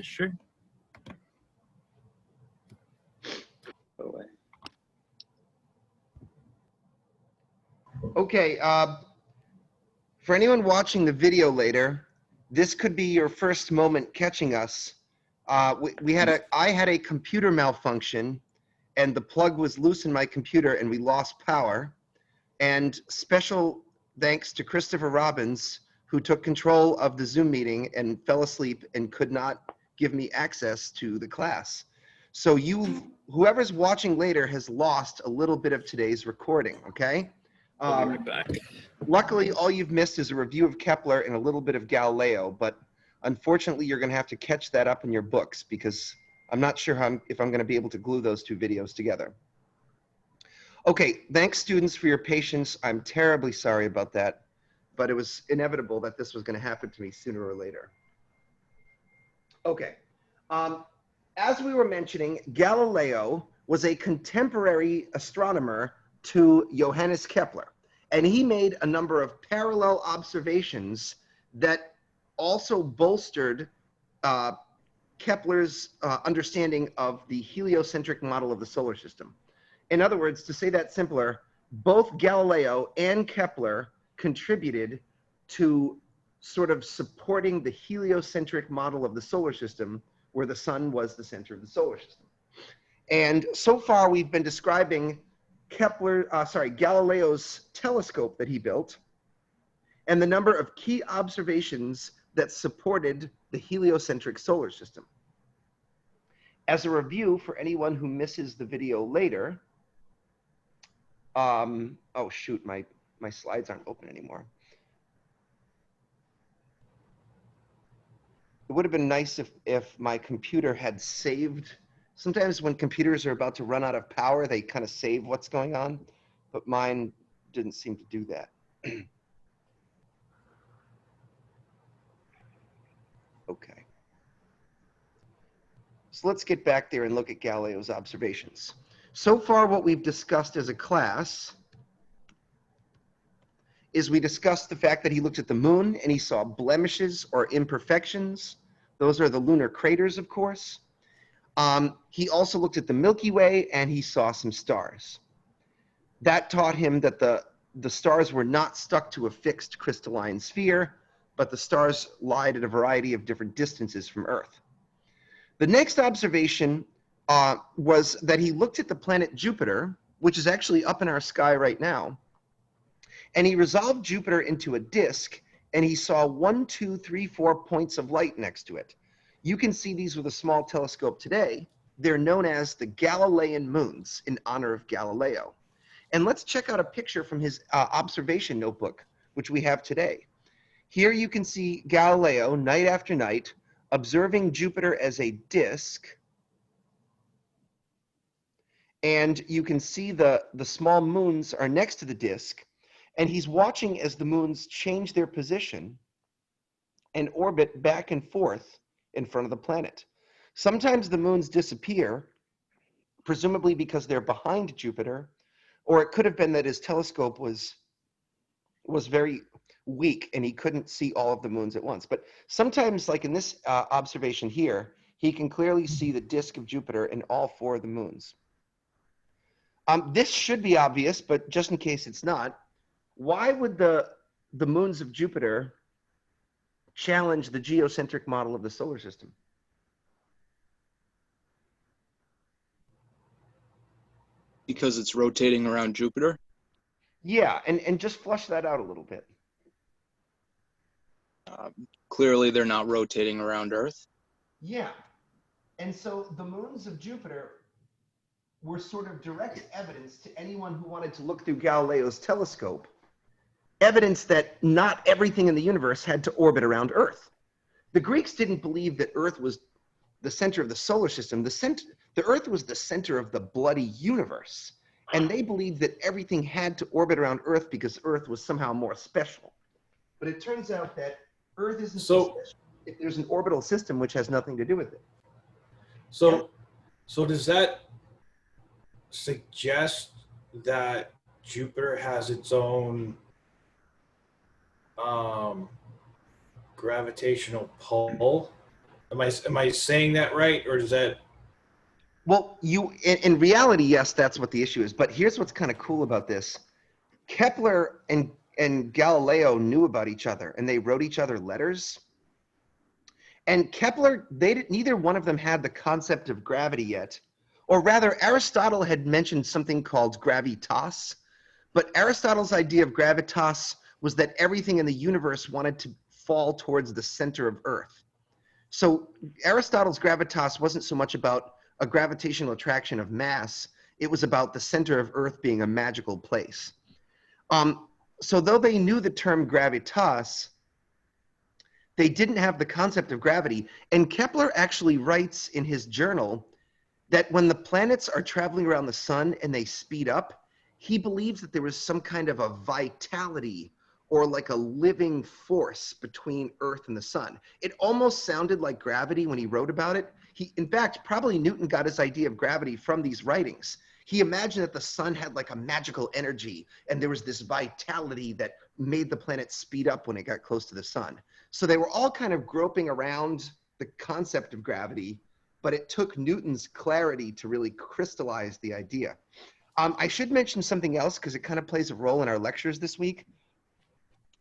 Sure. Okay, for anyone watching the video later, this could be your first moment catching us. I had a computer malfunction, and the plug was loose in my computer, and we lost power. And special thanks to Christopher Robbins, who took control of the Zoom meeting and fell asleep and could not give me access to the class. So whoever's watching later has lost a little bit of today's recording, okay? I'll be right back. Luckily, all you've missed is a review of Kepler and a little bit of Galileo, but unfortunately, you're going to have to catch that up in your books because I'm not sure if I'm going to be able to glue those two videos together. Okay, thanks, students, for your patience. I'm terribly sorry about that, but it was inevitable that this was going to happen to me sooner or later. Okay, as we were mentioning, Galileo was a contemporary astronomer to Johannes Kepler, and he made a number of parallel observations that also bolstered Kepler's understanding of the heliocentric model of the solar system. In other words, to say that simpler, both Galileo and Kepler contributed to sort of supporting the heliocentric model of the solar system, where the sun was the center of the solar system. And so far, we've been describing Galileo's telescope that he built, and the number of key observations that supported the heliocentric solar system. As a review for anyone who misses the video later, oh shoot, my slides aren't open anymore. It would have been nice if my computer had saved. Sometimes when computers are about to run out of power, they kind of save what's going on, but mine didn't seem to do that. Okay. So let's get back there and look at Galileo's observations. So far, what we've discussed as a class is we discussed the fact that he looked at the moon and he saw blemishes or imperfections. Those are the lunar craters, of course. He also looked at the Milky Way and he saw some stars. That taught him that the stars were not stuck to a fixed crystalline sphere, but the stars lied at a variety of different distances from Earth. The next observation was that he looked at the planet Jupiter, which is actually up in our sky right now, and he resolved Jupiter into a disk, and he saw 1, 2, 3, 4 points of light next to it. You can see these with a small telescope today. They're known as the Galilean moons in honor of Galileo. And let's check out a picture from his observation notebook, which we have today. Here you can see Galileo, night after night, observing Jupiter as a disk. And you can see the small moons are next to the disk. And he's watching as the moons change their position and orbit back and forth in front of the planet. Sometimes the moons disappear, presumably because they're behind Jupiter, or it could have been that his telescope was very weak and he couldn't see all of the moons at once. But sometimes, like in this observation here, he can clearly see the disk of Jupiter and all 4 of the moons. This should be obvious, but just in case it's not, why would the moons of Jupiter challenge the geocentric model of the solar system? Because it's rotating around Jupiter? Yeah, and just flush that out a little bit. Clearly, they're not rotating around Earth. Yeah, and so the moons of Jupiter were sort of direct evidence to anyone who wanted to look through Galileo's telescope, evidence that not everything in the universe had to orbit around Earth. The Greeks didn't believe that Earth was the center of the solar system. The Earth was the center of the bloody universe. And they believed that everything had to orbit around Earth because Earth was somehow more special. But it turns out that Earth isn't so special if there's an orbital system which has nothing to do with it. So does that suggest that Jupiter has its own gravitational pull Am I saying that right, or is that? Well, in reality, yes, that's what the issue is. But here's what's kind of cool about this. Kepler and Galileo knew about each other, and they wrote each other letters. And Kepler, neither one of them had the concept of gravity yet. Or rather, Aristotle had mentioned something called gravitas. But Aristotle's idea of gravitas was that everything in the universe wanted to fall towards the center of Earth. So Aristotle's gravitas wasn't so much about a gravitational attraction of mass. It was about the center of Earth being a magical place. So though they knew the term gravitas, they didn't have the concept of gravity. And Kepler actually writes in his journal that when the planets are traveling around the sun and they speed up, he believes that there was some kind of a vitality or like a living force between Earth and the sun. It almost sounded like gravity when he wrote about it. In fact, probably Newton got his idea of gravity from these writings. He imagined that the sun had like a magical energy and there was this vitality that made the planet speed up when it got close to the sun. So they were all kind of groping around the concept of gravity, but it took Newton's clarity to really crystallize the idea. I should mention something else because it kind of plays a role in our lectures this week.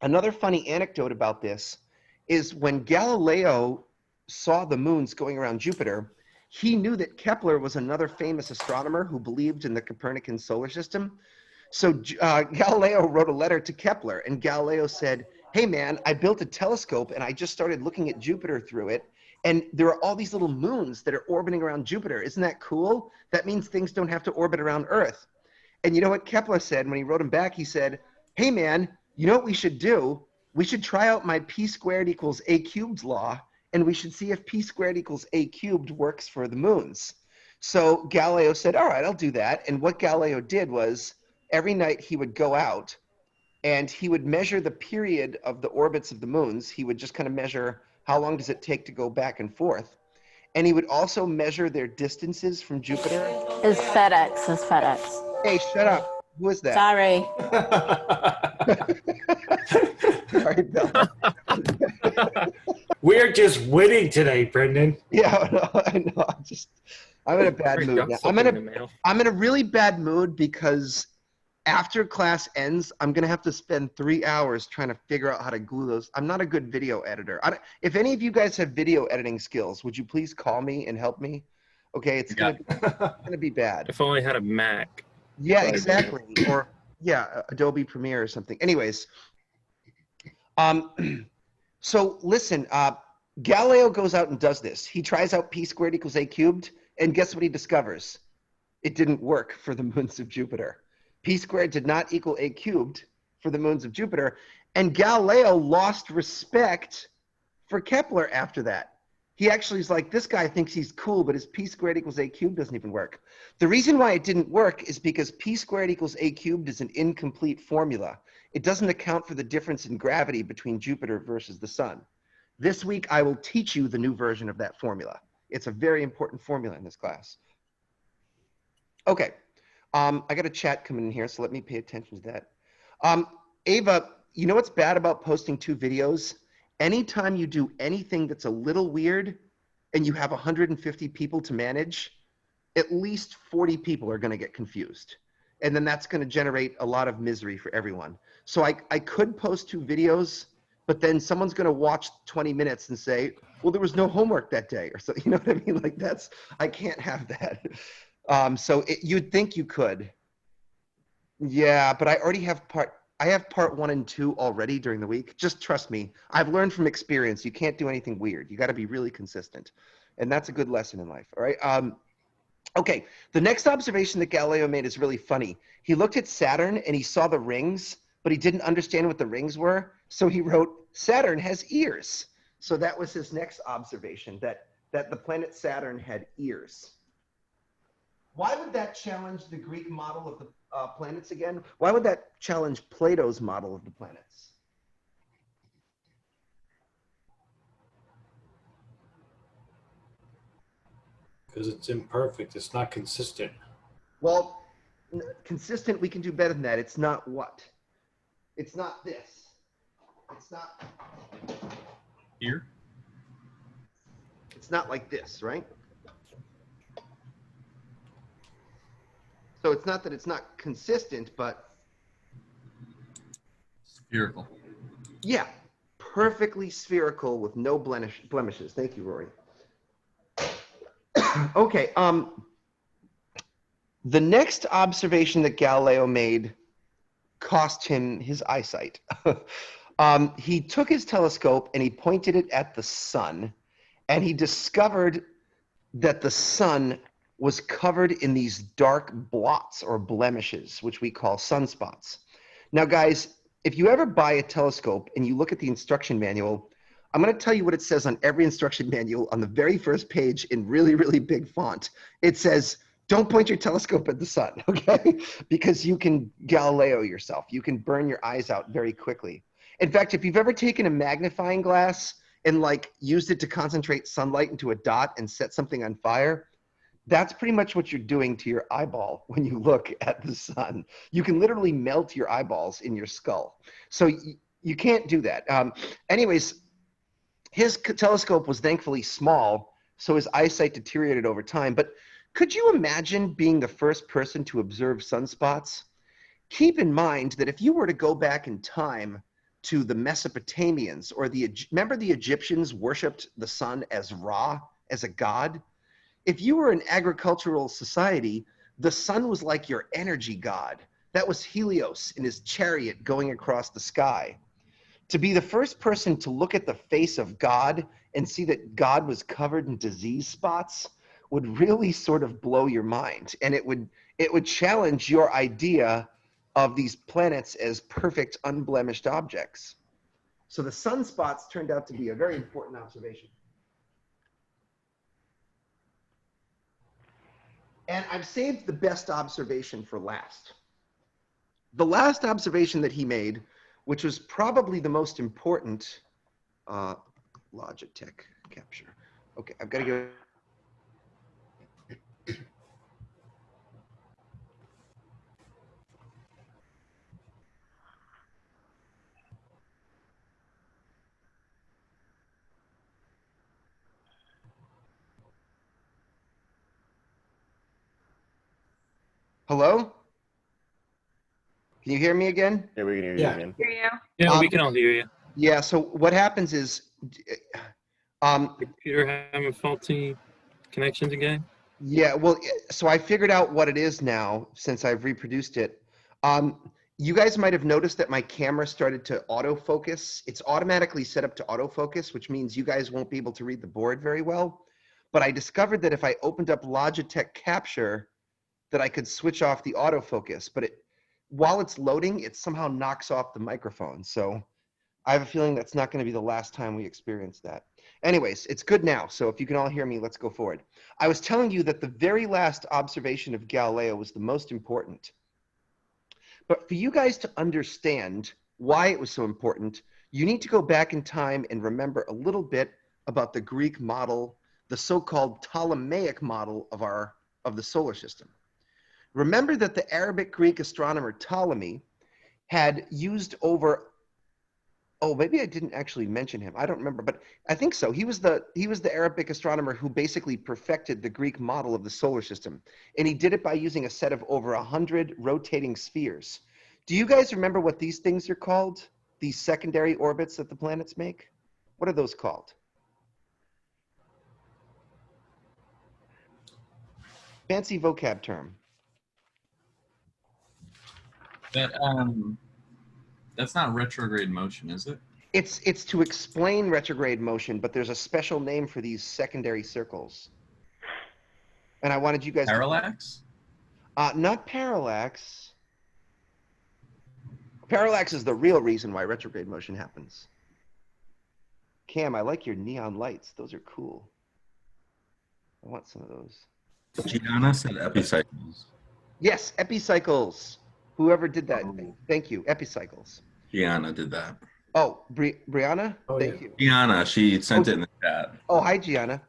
Another funny anecdote about this is when Galileo saw the moons going around Jupiter, he knew that Kepler was another famous astronomer who believed in the Copernican solar system. So Galileo wrote a letter to Kepler, and Galileo said, hey man, I built a telescope and I just started looking at Jupiter through it. And there are all these little moons that are orbiting around Jupiter. Isn't that cool? That means things don't have to orbit around Earth. And you know what Kepler said when he wrote him back? He said, hey man, you know what we should do? We should try out my p squared equals a cubed law, and we should see if p squared equals a cubed works for the moons. So Galileo said, all right, I'll do that. And what Galileo did was every night he would go out and he would measure the period of the orbits of the moons. He would just kind of measure how long does it take to go back and forth. And he would also measure their distances from Jupiter. It's FedEx. It's FedEx. Hey, shut up. Who is that? Sorry. Sorry, Bill. We're just winning today, Brendan. Yeah, no, I know. I'm in a bad mood now. I'm in a really bad mood because after class ends, I'm going to have to spend 3 hours trying to figure out how to glue those. I'm not a good video editor. If any of you guys have video editing skills, would you please call me and help me? Okay, it's going to be bad. If only I had a Mac. Yeah, exactly. Or, yeah, Adobe Premiere or something. Anyways, so listen, Galileo goes out and does this. He tries out p squared equals a cubed, and guess what he discovers? It didn't work for the moons of Jupiter. P squared did not equal a cubed for the moons of Jupiter, and Galileo lost respect for Kepler after that. He actually is like, this guy thinks he's cool, but his p squared equals a cubed doesn't even work. The reason why it didn't work is because p squared equals a cubed is an incomplete formula. It doesn't account for the difference in gravity between Jupiter versus the sun. This week, I will teach you the new version of that formula. It's a very important formula in this class. Okay. I got a chat coming in here, so let me pay attention to that. Ava, you know what's bad about posting 2 videos? Anytime you do anything that's a little weird and you have 150 people to manage, at least 40 people are going to get confused. And then that's going to generate a lot of misery for everyone. So I could post 2 videos, but then someone's going to watch 20 minutes and say, well, there was no homework that day. Or so, you know what I mean? Like I can't have that. So you'd think you could. Yeah, but I already have part 1 and 2 already during the week. Just trust me. I've learned from experience. You can't do anything weird. You got to be really consistent. And that's a good lesson in life. All right. Okay. The next observation that Galileo made is really funny. He looked at Saturn and he saw the rings, but he didn't understand what the rings were. So he wrote, Saturn has ears. So that was his next observation, that the planet Saturn had ears. Why would that challenge the Greek model of the planets again? Why would that challenge Plato's model of the planets? Because it's imperfect. It's not consistent. Well, consistent, we can do better than that. It's not what? It's not this. It's not. Here? not like this, right? So it's not that it's not consistent, but Spherical. yeah, perfectly spherical with no blemishes. Thank you, Rory. Okay, the next observation that Galileo made cost him his eyesight. He took his telescope and he pointed it at the sun, and he discovered that the sun was covered in these dark blots or blemishes, which we call sunspots. Now, guys, if you ever buy a telescope and you look at the instruction manual, I'm going to tell you what it says on every instruction manual on the very first page in really, really big font. It says, don't point your telescope at the sun, okay? Because you can Galileo yourself. You can burn your eyes out very quickly. In fact, if you've ever taken a magnifying glass and like used it to concentrate sunlight into a dot and set something on fire, that's pretty much what you're doing to your eyeball when you look at the sun. You can literally melt your eyeballs in your skull. So you can't do that. Anyways, his telescope was thankfully small, so his eyesight deteriorated over time. But could you imagine being the first person to observe sunspots? Keep in mind that if you were to go back in time to the Mesopotamians, or remember the Egyptians worshipped the sun as Ra, as a god? If you were an agricultural society, the sun was like your energy god. That was Helios in his chariot going across the sky. To be the first person to look at the face of God and see that God was covered in disease spots would really sort of blow your mind. And it would challenge your idea of these planets as perfect, unblemished objects. So the sunspots turned out to be a very important observation. And I've saved the best observation for last. The last observation that he made, which was probably the most important, Logitech capture. Okay, I've got to go. Hello? Can you hear me again? Yeah, we can hear you Yeah. again. Yeah, we can all hear you. Yeah, so what happens is, Computer having faulty connections again? yeah, well, so I figured out what it is now since I've reproduced it. You guys might have noticed that my camera started to autofocus. It's automatically set up to autofocus, which means you guys won't be able to read the board very well. But I discovered that if I opened up Logitech Capture, that I could switch off the autofocus. But while it's loading, it somehow knocks off the microphone. So I have a feeling that's not going to be the last time we experience that. Anyways, it's good now. So if you can all hear me, let's go forward. I was telling you that the very last observation of Galileo was the most important. But for you guys to understand why it was so important, you need to go back in time and remember a little bit about the Greek model, the so-called Ptolemaic model of the solar system. Remember that the Arabic Greek astronomer Ptolemy had used over, oh, maybe I didn't actually mention him. I don't remember, but I think so. He was the Arabic astronomer who basically perfected the Greek model of the solar system. And he did it by using a set of over 100 rotating spheres. Do you guys remember what these things are called? These secondary orbits that the planets make? What are those called? Fancy vocab term. That's not retrograde motion, is it? It's to explain retrograde motion, but there's a special name for these secondary circles. And I wanted you guys Parallax? not parallax. Parallax is the real reason why retrograde motion happens. Cam, I like your neon lights. Those are cool. I want some of those. Giana said epicycles. Yes, epicycles. Whoever did that, thank you. Epicycles. Giana did that. Oh, Brianna, Oh, thank yeah. you. Giana, she sent it in the chat. Oh, hi, Gianna.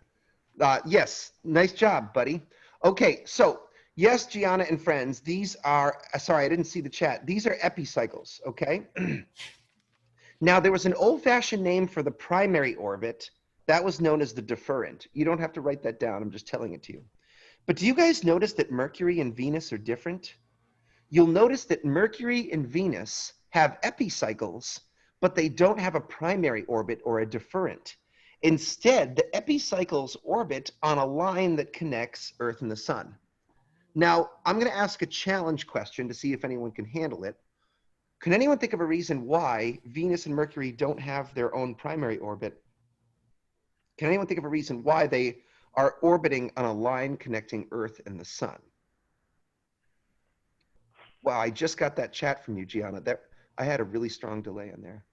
Yes, nice job, buddy. Okay, so yes, Gianna and friends, these are, sorry, I didn't see the chat. These are epicycles, okay? Now, there was an old-fashioned name for the primary orbit, That was known as the deferent. You don't have to write that down. I'm just telling it to you. But do you guys notice that Mercury and Venus are different? You'll notice that Mercury and Venus have epicycles, but they don't have a primary orbit or a deferent. Instead, the epicycles orbit on a line that connects Earth and the Sun. Now, I'm going to ask a challenge question to see if anyone can handle it. Can anyone think of a reason why Venus and Mercury don't have their own primary orbit? Can anyone think of a reason why they are orbiting on a line connecting Earth and the Sun? Wow, I just got that chat from you, Gianna. I had a really strong delay on there.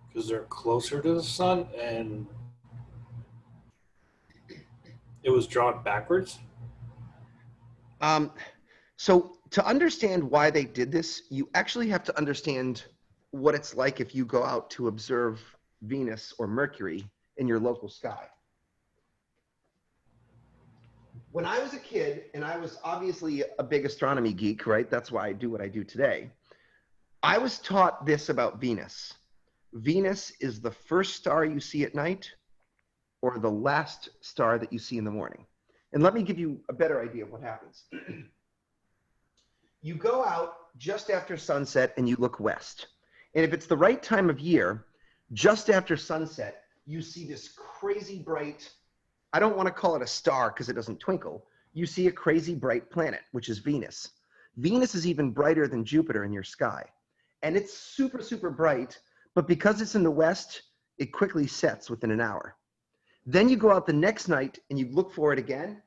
Because they're closer to the sun and it was drawn backwards. So to understand why they did this, you actually have to understand what it's like if you go out to observe Venus or Mercury in your local sky. When I was a kid, and I was obviously a big astronomy geek, right? That's why I do what I do today. I was taught this about Venus. Venus is the first star you see at night or the last star that you see in the morning. And let me give you a better idea of what happens. You go out just after sunset and you look west. And if it's the right time of year, just after sunset, you see this crazy bright, I don't want to call it a star because it doesn't twinkle. You see a crazy bright planet, which is Venus. Venus is even brighter than Jupiter in your sky. And it's super, super bright, but because it's in the west, it quickly sets within an hour. Then you go out the next night and you look for it again,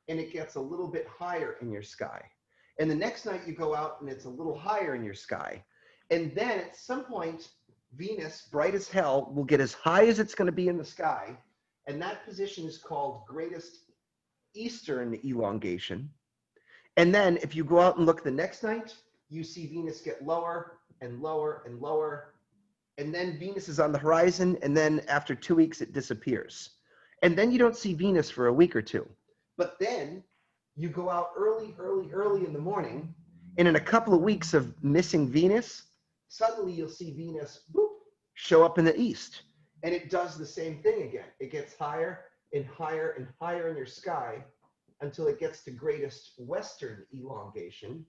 and it gets a little bit higher in your sky. And the next night you go out and it's a little higher in your sky. And then at some point, Venus, bright as hell, will get as high as it's going to be in the sky. And that position is called greatest eastern elongation. And then if you go out and look the next night, you see Venus get lower and lower and lower. And then Venus is on the horizon. And then after 2 weeks, it disappears. And then you don't see Venus for a week or two. But then you go out early in the morning. And in a couple of weeks of missing Venus, suddenly you'll see Venus show up in the east. And it does the same thing again. It gets higher and higher and higher in your sky until it gets to greatest western elongation.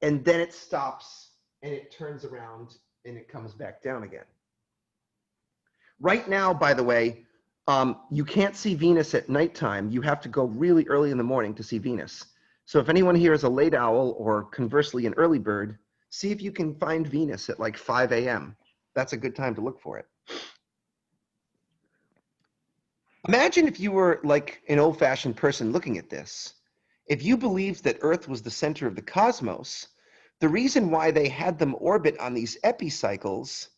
And then it stops and it turns around and it comes back down again. Right now, by the way, you can't see Venus at nighttime. You have to go really early in the morning to see Venus. So if anyone here is a late owl or conversely an early bird, see if you can find Venus at like 5 a.m. That's a good time to look for it. Imagine if you were like an old-fashioned person looking at this. If you believed that Earth was the center of the cosmos, the reason why they had them orbit on these epicycles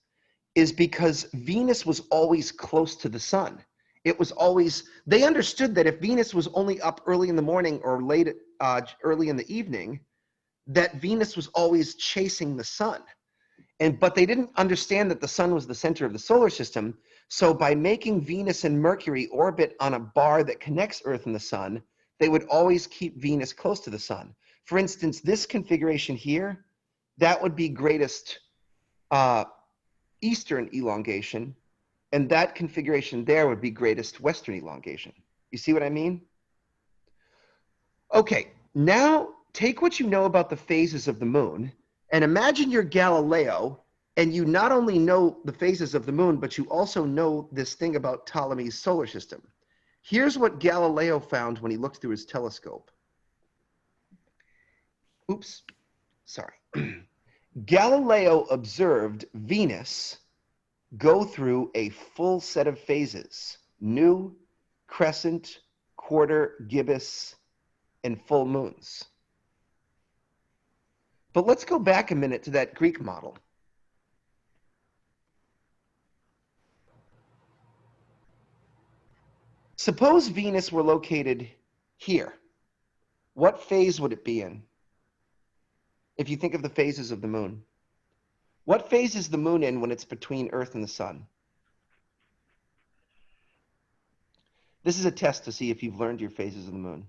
is because Venus was always close to the sun. It was always, they understood that if Venus was only up early in the morning or late, early in the evening, that Venus was always chasing the sun. But they didn't understand that the sun was the center of the solar system. So by making Venus and Mercury orbit on a bar that connects Earth and the sun, they would always keep Venus close to the sun. For instance, this configuration here, that would be greatest eastern elongation, and that configuration there would be greatest western elongation. You see what I mean? Okay, now take what you know about the phases of the moon, and imagine you're Galileo, and you not only know the phases of the moon, but you also know this thing about Ptolemy's solar system. Here's what Galileo found when he looked through his telescope. Oops, sorry. Galileo observed Venus go through a full set of phases: new, crescent, quarter, gibbous, and full moons. But let's go back a minute to that Greek model. Suppose Venus were located here. What phase would it be in? If you think of the phases of the moon. What phase is the moon in when it's between Earth and the sun? This is a test to see if you've learned your phases of the moon.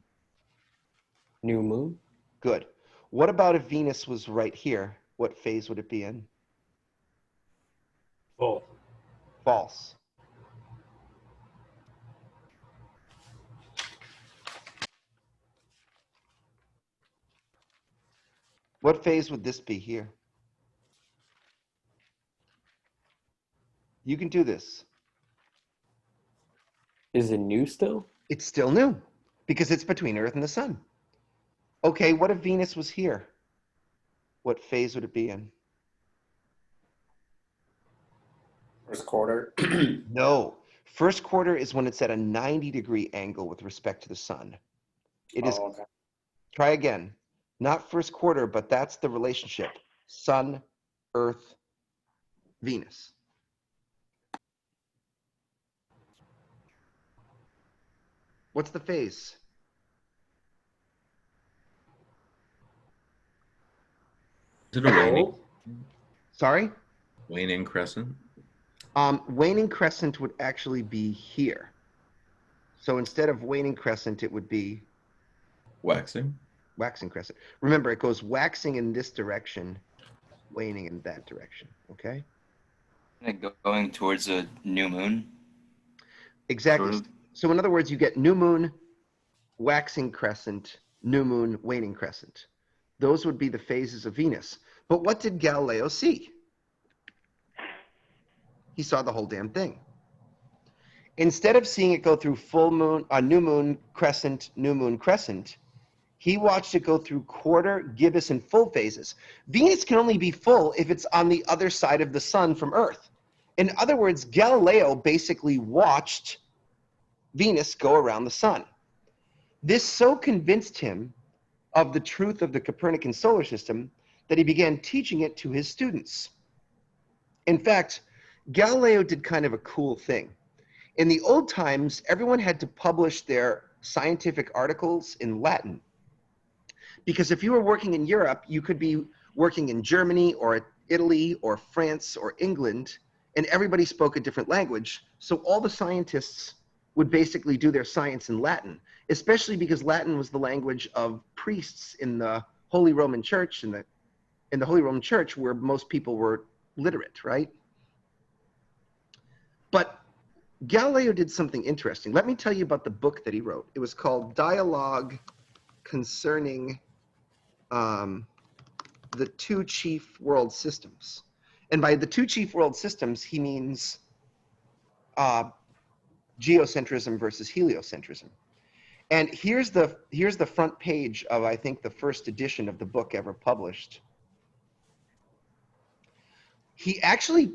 New moon? Good. What about if Venus was right here? What phase would it be in? Full. False. What phase would this be here? You can do this. Is it new still? It's still new because it's between Earth and the sun. Okay, what if Venus was here? What phase would it be in? First quarter. No. First quarter is when it's at a 90-degree angle with respect to the sun. It is, Oh, okay. try again. Not first quarter, but that's the relationship. Sun, Earth, Venus. What's the phase? Is it a waning, Sorry? waning crescent? Waning crescent would actually be here. So instead of waning crescent, it would be Waxing? waxing crescent. Remember, it goes waxing in this direction, waning in that direction, okay? Like going towards a new moon. Exactly. Sort of. So in other words, you get new moon, waxing crescent, new moon, waning crescent. Those would be the phases of Venus. But what did Galileo see? He saw the whole damn thing. Instead of seeing it go through full moon, new moon, crescent, he watched it go through quarter, gibbous, and full phases. Venus can only be full if it's on the other side of the sun from Earth. In other words, Galileo basically watched Venus go around the sun. This so convinced him of the truth of the Copernican solar system that he began teaching it to his students. In fact, Galileo did kind of a cool thing. In the old times, everyone had to publish their scientific articles in Latin. Because if you were working in Europe, you could be working in Germany or Italy or France or England, and everybody spoke a different language. So all the scientists would basically do their science in Latin, especially because Latin was the language of priests in the Holy Roman Church, in the Holy Roman Church where most people were literate, right? But Galileo did something interesting. Let me tell you about the book that he wrote. It was called Dialogue Concerning the Two Chief World Systems. And by the two chief world systems, he means geocentrism versus heliocentrism. And here's the front page of, I think, the first edition of the book ever published. He actually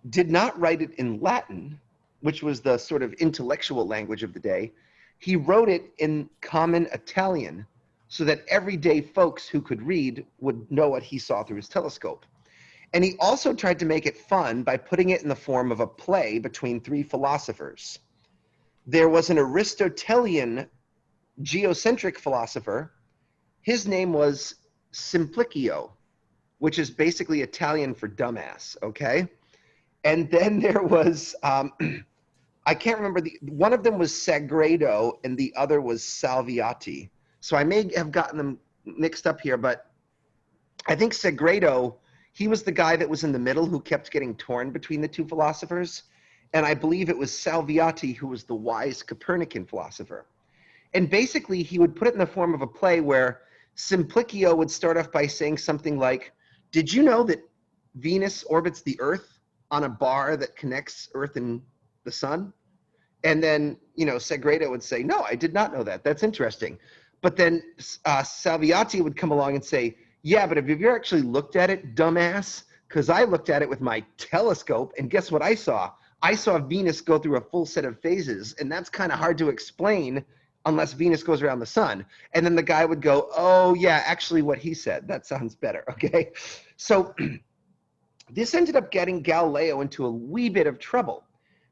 did not write it in Latin, which was the sort of intellectual language of the day. He wrote it in common Italian so that everyday folks who could read would know what he saw through his telescope. And he also tried to make it fun by putting it in the form of a play between three philosophers. There was an Aristotelian geocentric philosopher. His name was Simplicio, which is basically Italian for dumbass, okay? And then there was, I can't remember, one of them was Sagredo and the other was Salviati. So I may have gotten them mixed up here, but I think Sagredo, he was the guy that was in the middle who kept getting torn between the two philosophers. And I believe it was Salviati who was the wise Copernican philosopher. And basically he would put it in the form of a play where Simplicio would start off by saying something like, did you know that Venus orbits the Earth on a bar that connects Earth and the sun? And then, you know, Sagredo would say, no, I did not know that. That's interesting. But then Salviati would come along and say, yeah, but have you ever actually looked at it, dumbass? Because I looked at it with my telescope, and guess what I saw? I saw Venus go through a full set of phases, and that's kind of hard to explain unless Venus goes around the sun. And then the guy would go, oh, yeah, actually what he said. That sounds better, okay? So this ended up getting Galileo into a wee bit of trouble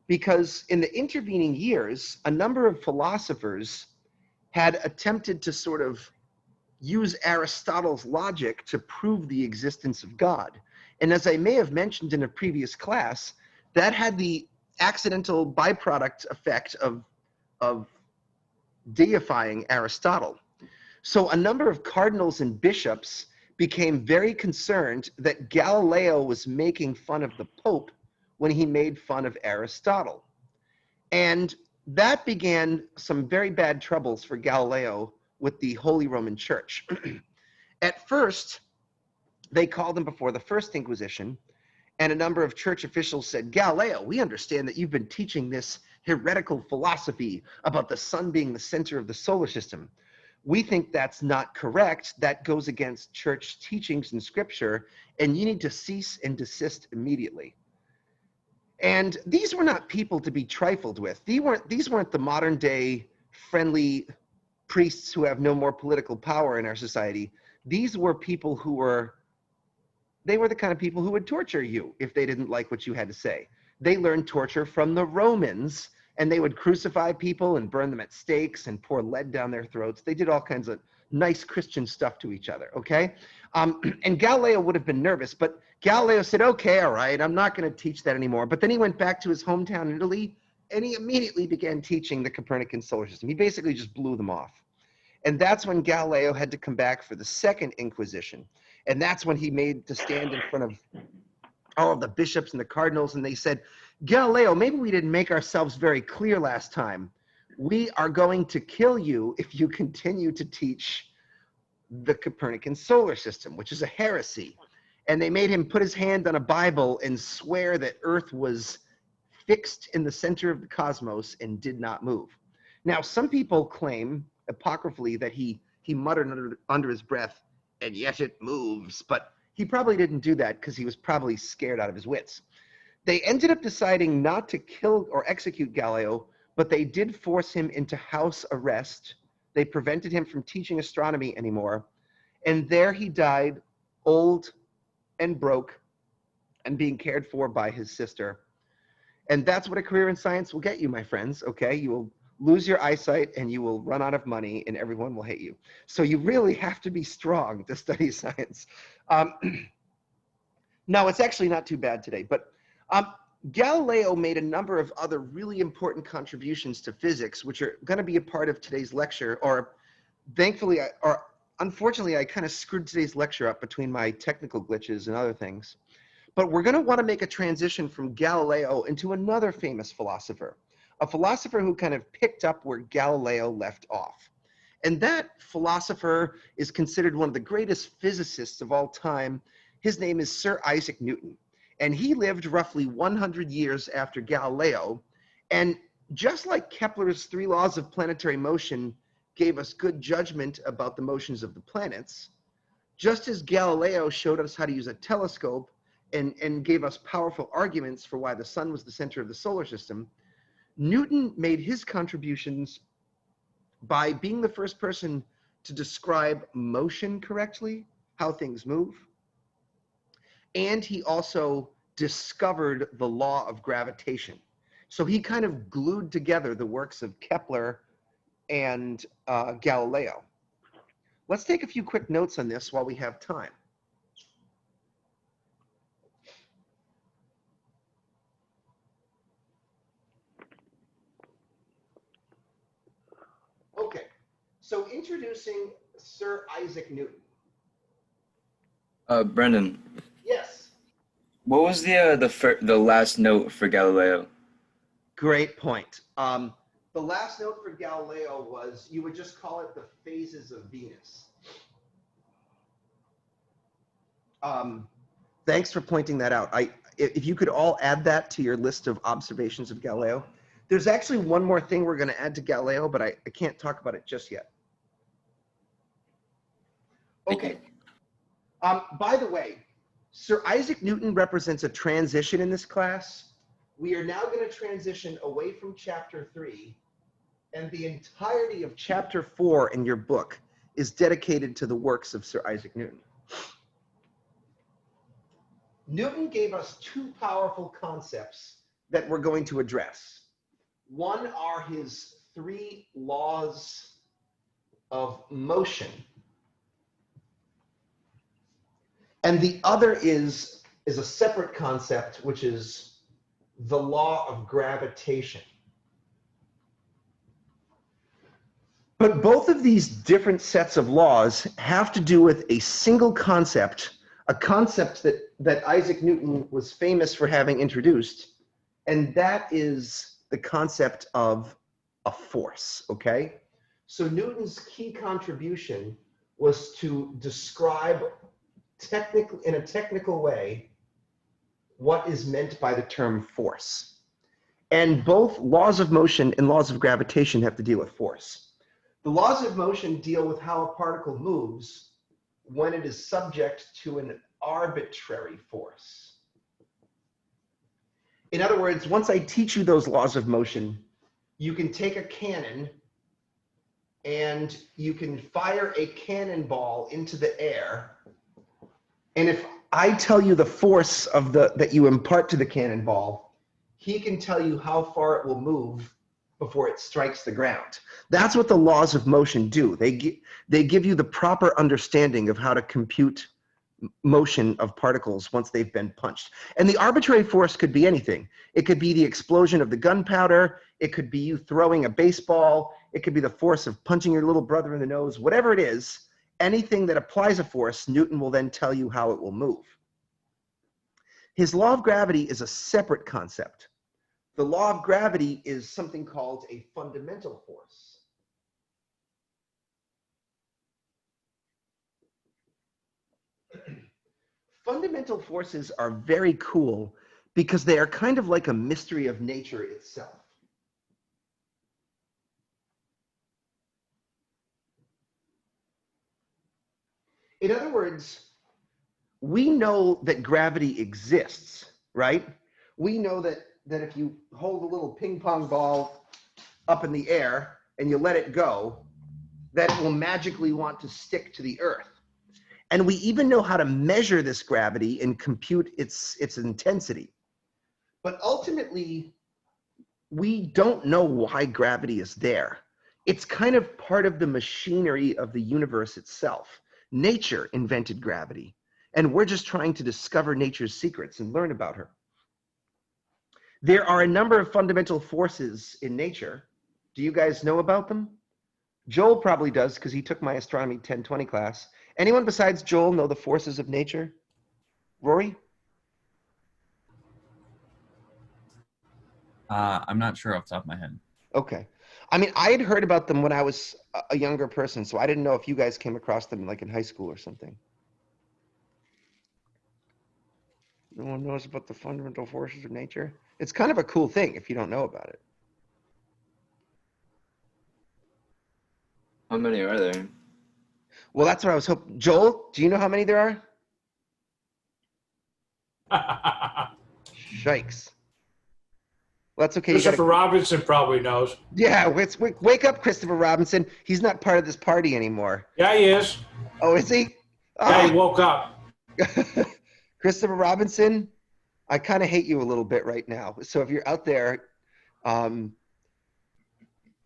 because in the intervening years, a number of philosophers had attempted to sort of use Aristotle's logic to prove the existence of God. And as I may have mentioned in a previous class, that had the accidental byproduct effect of deifying Aristotle. So a number of cardinals and bishops became very concerned that Galileo was making fun of the Pope when he made fun of Aristotle. And that began some very bad troubles for Galileo with the Holy Roman Church. At first, they called him before the First Inquisition, and a number of church officials said, Galileo, we understand that you've been teaching this heretical philosophy about the sun being the center of the solar system. We think that's not correct. That goes against church teachings and scripture, and you need to cease and desist immediately. And these were not people to be trifled with. These weren't the modern day friendly priests who have no more political power in our society. These were people who were the kind of people who would torture you if they didn't like what you had to say. They learned torture from the Romans, and they would crucify people and burn them at stakes and pour lead down their throats. They did all kinds of nice Christian stuff to each other, okay? And Galileo would have been nervous, but Galileo said, okay, all right, I'm not going to teach that anymore. But then he went back to his hometown in Italy, and he immediately began teaching the Copernican solar system. He basically just blew them off. And that's when Galileo had to come back for the Second Inquisition. And that's when he made to stand in front of all of the bishops and the cardinals, and they said, Galileo, maybe we didn't make ourselves very clear last time. We are going to kill you if you continue to teach the Copernican solar system, which is a heresy. And they made him put his hand on a Bible and swear that Earth was fixed in the center of the cosmos and did not move. Now, some people claim apocryphally that he muttered under his breath, and yet it moves, but he probably didn't do that because he was probably scared out of his wits. They ended up deciding not to kill or execute Galileo, but they did force him into house arrest. They prevented him from teaching astronomy anymore. And there he died, old and broke and being cared for by his sister. And that's what a career in science will get you, my friends, okay? You will lose your eyesight and you will run out of money and everyone will hate you. So you really have to be strong to study science. No, it's actually not too bad today, but Galileo made a number of other really important contributions to physics, which are going to be a part of today's lecture, or thankfully, or unfortunately, I kind of screwed today's lecture up between my technical glitches and other things. But we're going to want to make a transition from Galileo into another famous philosopher, a philosopher who kind of picked up where Galileo left off. And that philosopher is considered one of the greatest physicists of all time. His name is Sir Isaac Newton. And he lived roughly 100 years after Galileo. And just like Kepler's 3 laws of planetary motion gave us good judgment about the motions of the planets, just as Galileo showed us how to use a telescope and gave us powerful arguments for why the sun was the center of the solar system, Newton made his contributions by being the first person to describe motion correctly, how things move. And he also discovered the law of gravitation. So he kind of glued together the works of Kepler and Galileo. Let's take a few quick notes on this while we have time. Okay, so introducing Sir Isaac Newton. Brendan, Yes. what was the last note for Galileo? Great point. The last note for Galileo was, you would just call it the phases of Venus. Thanks for pointing that out. If you could all add that to your list of observations of Galileo. There's actually one more thing we're going to add to Galileo, but I can't talk about it just yet. Okay. By the way, Sir Isaac Newton represents a transition in this class. We are now going to transition away from chapter 3, and the entirety of chapter 4 in your book is dedicated to the works of Sir Isaac Newton. Newton gave us 2 powerful concepts that we're going to address. One are his 3 laws of motion. And the other is a separate concept, which is the law of gravitation. But both of these different sets of laws have to do with a single concept a concept that Isaac Newton was famous for having introduced, and that is the concept of a force, okay? So Newton's key contribution was to describe in a technical way what is meant by the term force. And both laws of motion and laws of gravitation have to deal with force. The laws of motion deal with how a particle moves when it is subject to an arbitrary force. In other words, once I teach you those laws of motion, you can take a cannon and you can fire a cannonball into the air. And if I tell you the force of that you impart to the cannonball, he can tell you how far it will move before it strikes the ground. That's what the laws of motion do. They give you the proper understanding of how to compute motion of particles once they've been punched. And the arbitrary force could be anything. It could be the explosion of the gunpowder. It could be you throwing a baseball. It could be the force of punching your little brother in the nose. Whatever it is, anything that applies a force, Newton will then tell you how it will move. His law of gravity is a separate concept. The law of gravity is something called a fundamental force. Fundamental forces are very cool because they are kind of like a mystery of nature itself. In other words, we know that gravity exists, right? We know that if you hold a little ping pong ball up in the air and you let it go, that it will magically want to stick to the earth. And we even know how to measure this gravity and compute its intensity. But ultimately, we don't know why gravity is there. It's kind of part of the machinery of the universe itself. Nature invented gravity, and we're just trying to discover nature's secrets and learn about her. There are a number of fundamental forces in nature. Do you guys know about them? Joel probably does because he took my astronomy 1020 class. Anyone besides Joel know the forces of nature? Rory? I'm not sure off the top of my head. Okay. I mean, I had heard about them when I was a younger person, so I didn't know if you guys came across them like in high school or something. No one knows about the fundamental forces of nature? It's kind of a cool thing if you don't know about it. How many are there? Well, that's what I was hoping. Joel, do you know how many there are? Shikes. Well, that's okay. Christopher Robinson probably knows. Yeah, wake up, Christopher Robinson. He's not part of this party anymore. Yeah, he is. Oh, is he? Yeah, he woke up. Christopher Robinson, I kind of hate you a little bit right now. So if you're out there,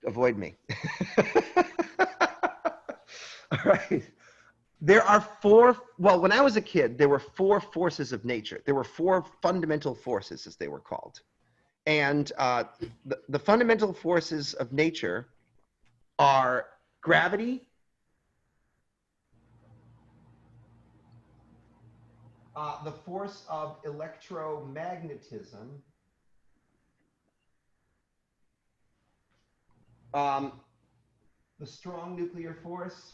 avoid me. All right. There are when I was a kid, there were 4 forces of nature. There were 4 fundamental forces, as they were called. And the fundamental forces of nature are gravity, the force of electromagnetism, the strong nuclear force,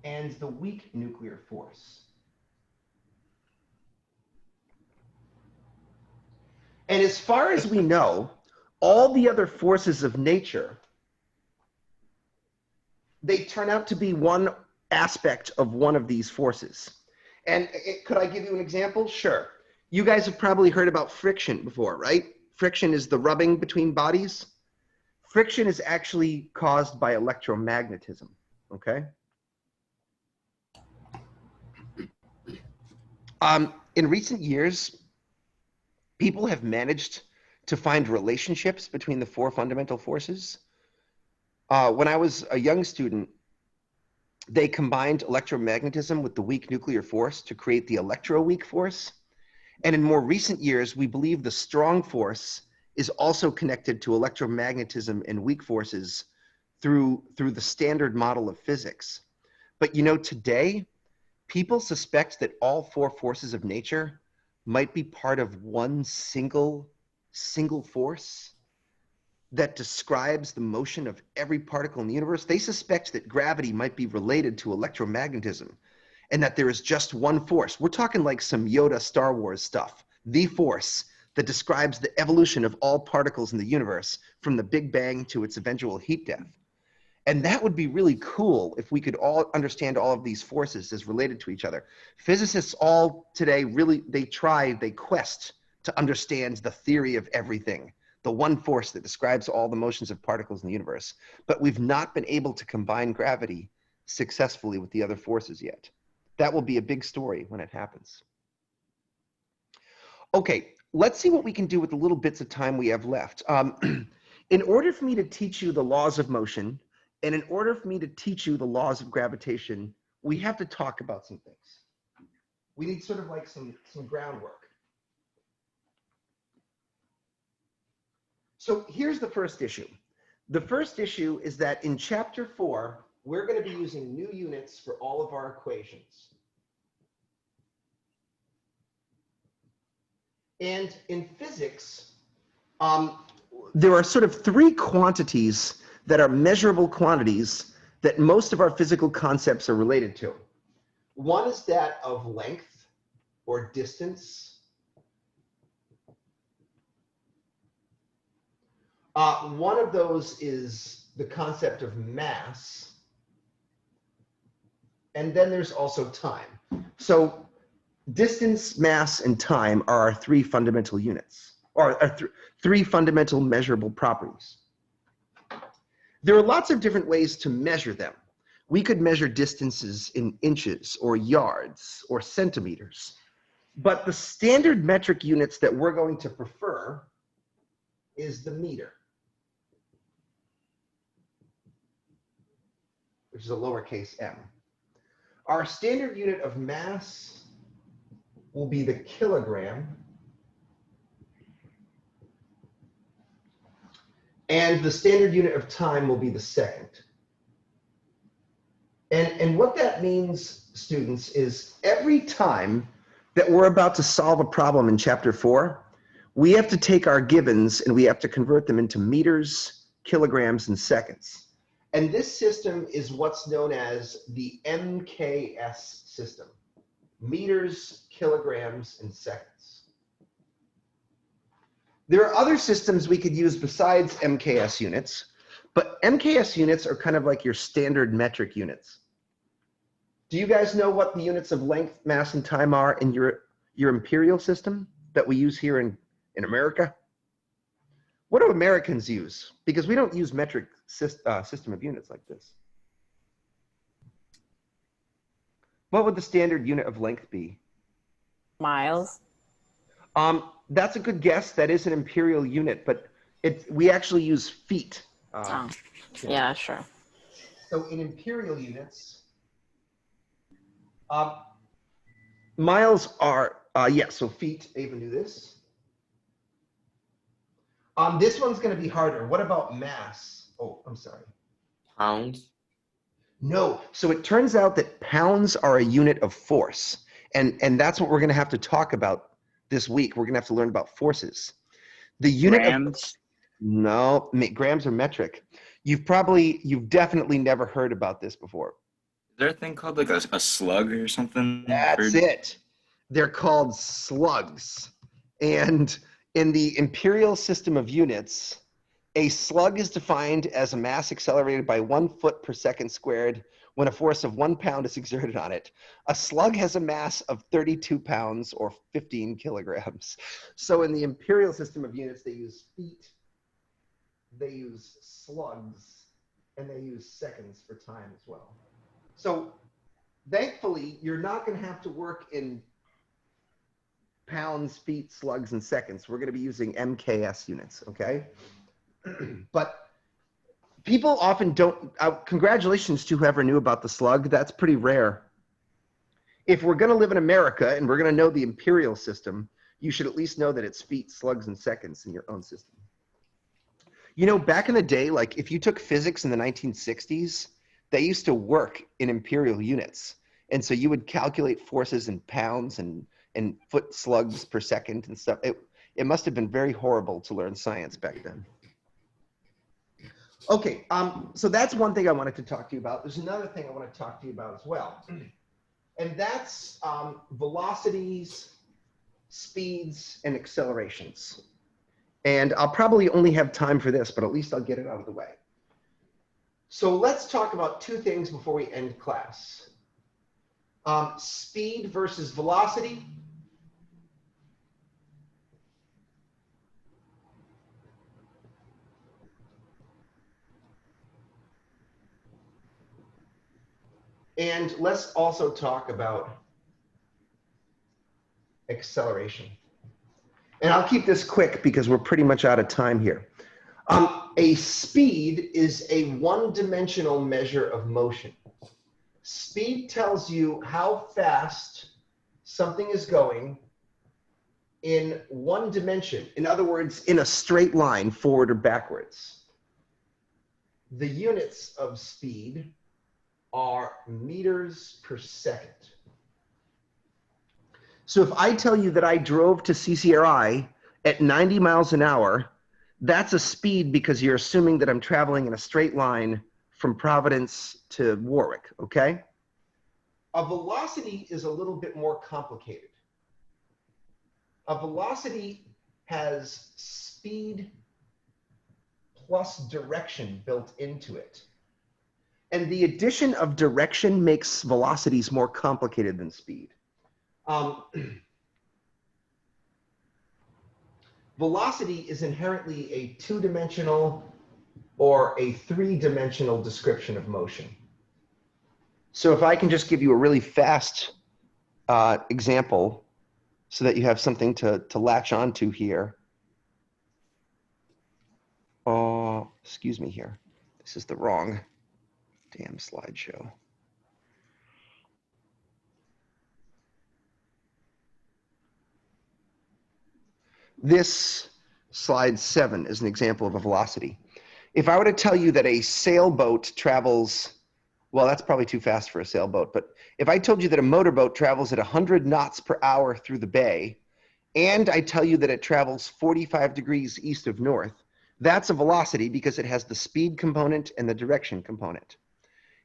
and the weak nuclear force. And as far as we know, all the other forces of nature, they turn out to be one aspect of one of these forces. And could I give you an example? Sure. You guys have probably heard about friction before, right? Friction is the rubbing between bodies. Friction is actually caused by electromagnetism, okay? In recent years, people have managed to find relationships between the 4 fundamental forces. When I was a young student, they combined electromagnetism with the weak nuclear force to create the electroweak force. And in more recent years, we believe the strong force is also connected to electromagnetism and weak forces through the standard model of physics. But you know, today, people suspect that all four forces of nature might be part of one single force that describes the motion of every particle in the universe. They suspect that gravity might be related to electromagnetism and that there is just one force. We're talking like some Yoda Star Wars stuff. The force that describes the evolution of all particles in the universe from the Big Bang to its eventual heat death. And that would be really cool if we could all understand all of these forces as related to each other. Physicists all today really, they quest to understand the theory of everything, the one force that describes all the motions of particles in the universe. But we've not been able to combine gravity successfully with the other forces yet. That will be a big story when it happens. Okay, let's see what we can do with the little bits of time we have left. In order for me to teach you the laws of motion, and in order for me to teach you the laws of gravitation, we have to talk about some things. We need sort of like some groundwork. So here's the first issue. The first issue is that in chapter 4, we're going to be using new units for all of our equations. And in physics, there are sort of three quantities that are measurable quantities that most of our physical concepts are related to. One is that of length or distance. One of those is the concept of mass. And then there's also time. So distance, mass, and time are our three fundamental units, or three fundamental measurable properties. There are lots of different ways to measure them. We could measure distances in inches or yards or centimeters. But the standard metric units that we're going to prefer is the meter, which is a lowercase m. Our standard unit of mass will be the kilogram. And the standard unit of time will be the second. And what that means, students, is every time that we're about to solve a problem in chapter 4, we have to take our givens and we have to convert them into meters, kilograms, and seconds. And this system is what's known as the MKS system: meters, kilograms, and seconds. There are other systems we could use besides MKS units, but MKS units are kind of like your standard metric units. Do you guys know what the units of length, mass, and time are in your imperial system that we use here in America? What do Americans use? Because we don't use metric system of units like this. What would the standard unit of length be? Miles. That's a good guess. That is an imperial unit, but we actually use feet. Yeah, sure. So in imperial units, miles are, so feet, Ava knew this. This one's going to be harder. What about mass? Oh, I'm sorry. Pounds. No. So it turns out that pounds are a unit of force. And that's what we're going to have to talk about this week. We're going to have to learn about forces. The unit Grams? No, grams are metric. You've definitely never heard about this before. Is there a thing called like a slug or something? That's it. They're called slugs. And in the imperial system of units, a slug is defined as a mass accelerated by 1 foot per second squared when a force of 1 pound is exerted on it. A slug has a mass of 32 pounds or 15 kilograms. So in the imperial system of units, they use feet, they use slugs, and they use seconds for time as well. So thankfully, you're not going to have to work in pounds, feet, slugs, and seconds. We're going to be using MKS units, okay? But people often don't, congratulations to whoever knew about the slug. That's pretty rare. If we're going to live in America and we're going to know the imperial system, you should at least know that it's feet, slugs, and seconds in your own system. You know, back in the day, like if you took physics in the 1960s, they used to work in imperial units. And so you would calculate forces in pounds and foot slugs per second and stuff. It must have been very horrible to learn science back then. Okay, so that's one thing I wanted to talk to you about. There's another thing I want to talk to you about as well. And that's velocities, speeds, and accelerations. And I'll probably only have time for this, but at least I'll get it out of the way. So let's talk about two things before we end class. Speed versus velocity. And let's also talk about acceleration. And I'll keep this quick because we're pretty much out of time here. A speed is a one-dimensional measure of motion. Speed tells you how fast something is going in one dimension. In other words, in a straight line, forward or backwards. The units of speed are meters per second. So if I tell you that I drove to CCRI at 90 miles an hour, that's a speed because you're assuming that I'm traveling in a straight line from Providence to Warwick, okay? A velocity is a little bit more complicated. A velocity has speed plus direction built into it. And the addition of direction makes velocities more complicated than speed. Velocity is inherently a two-dimensional or a three-dimensional description of motion. So if I can just give you a really fast example so that you have something to latch onto here. Oh, excuse me here. This is the wrong damn slideshow. This slide 7 is an example of a velocity. If I were to tell you that a sailboat travels, well, that's probably too fast for a sailboat, but if I told you that a motorboat travels at 100 knots per hour through the bay, and I tell you that it travels 45 degrees east of north, that's a velocity because it has the speed component and the direction component.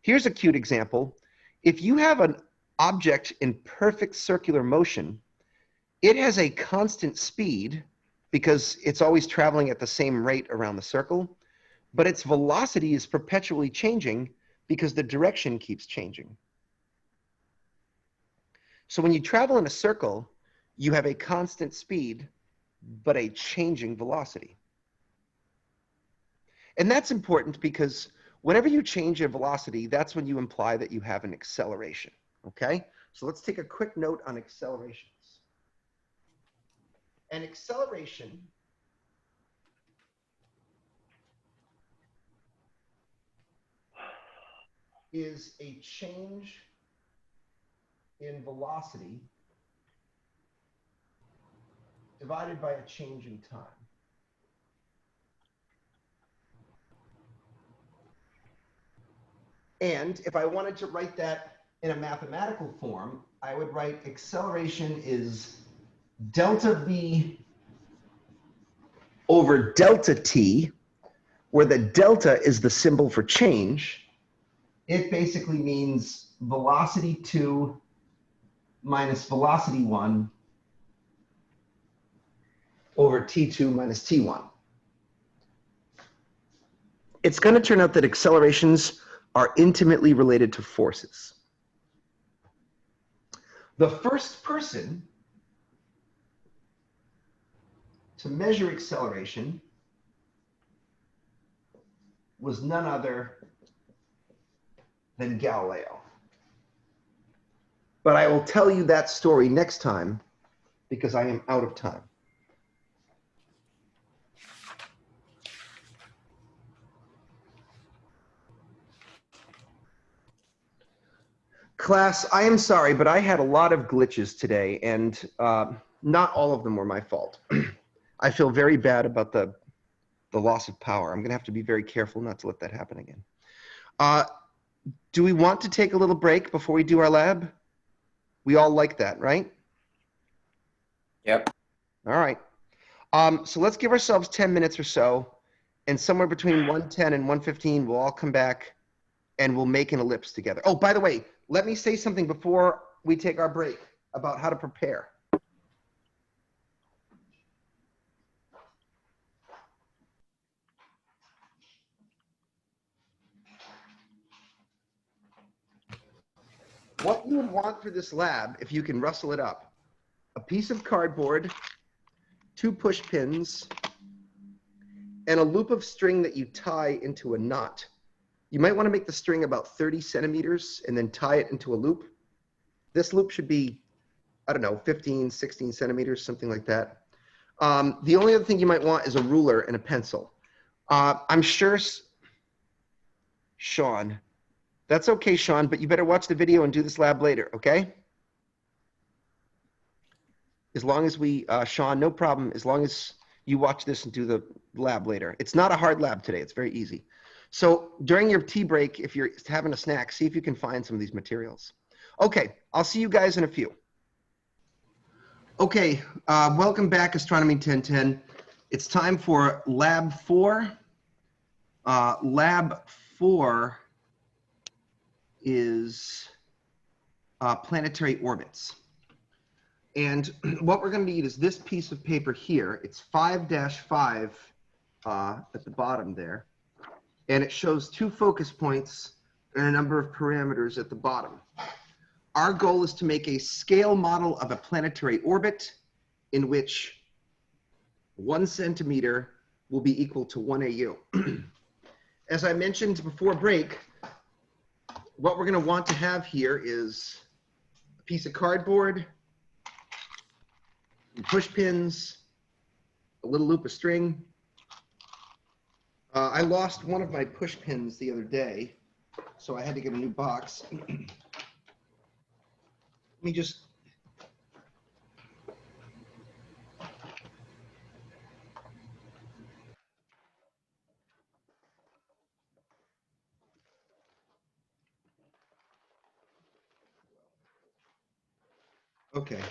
Here's a cute example. If you have an object in perfect circular motion, it has a constant speed because it's always traveling at the same rate around the circle, but its velocity is perpetually changing because the direction keeps changing. So when you travel in a circle, you have a constant speed, but a changing velocity. And that's important because whenever you change a velocity, that's when you imply that you have an acceleration, okay? So let's take a quick note on accelerations. An acceleration is a change in velocity divided by a change in time. And if I wanted to write that in a mathematical form, I would write acceleration is delta V over delta T, where the delta is the symbol for change. It basically means velocity 2 minus velocity 1 over T2 minus T1. It's going to turn out that accelerations are intimately related to forces. The first person to measure acceleration was none other than Galileo. But I will tell you that story next time because I am out of time. Class, I am sorry, but I had a lot of glitches today, and not all of them were my fault. I feel very bad about the loss of power. I'm going to have to be very careful not to let that happen again. do we want to take a little break before we do our lab? We all like that, right? Yep. All right. So let's give ourselves 10 minutes or so, and somewhere between 1:10 and 1:15, we'll all come back and we'll make an ellipse together. Oh, by the way, let me say something before we take our break about how to prepare. What you would want for this lab, if you can rustle it up, a piece of cardboard, 2 push pins, and a loop of string that you tie into a knot. You might want to make the string about 30 centimeters and then tie it into a loop. This loop should be, I don't know, 15, 16 centimeters, something like that. The only other thing you might want is a ruler and a pencil. I'm sure, Shaughn, that's okay, Shaughn, but you better watch the video and do this lab later, okay? As long as we, Shaughn, no problem, as long as you watch this and do the lab later. It's not a hard lab today, it's very easy. So during your tea break, if you're having a snack, see if you can find some of these materials. Okay, I'll see you guys in a few. Okay, welcome back, Astronomy 1010. It's time for Lab 4. Lab 4 is planetary orbits. And what we're going to need is this piece of paper here. It's 5-5 at the bottom there. And it shows 2 focus points and a number of parameters at the bottom. Our goal is to make a scale model of a planetary orbit in which 1 centimeter will be equal to 1 AU. As I mentioned before break, what we're going to want to have here is a piece of cardboard, some push pins, a little loop of string. I lost one of my push pins the other day, so I had to get a new box. Let me just... Okay.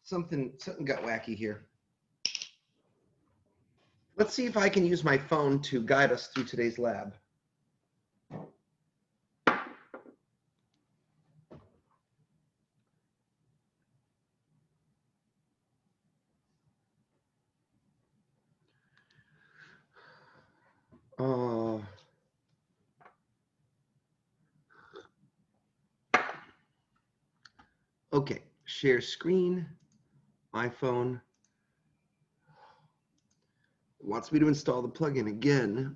Something got wacky here. Let's see if I can use my phone to guide us through today's lab. Okay, share screen, iPhone. It wants me to install the plugin again.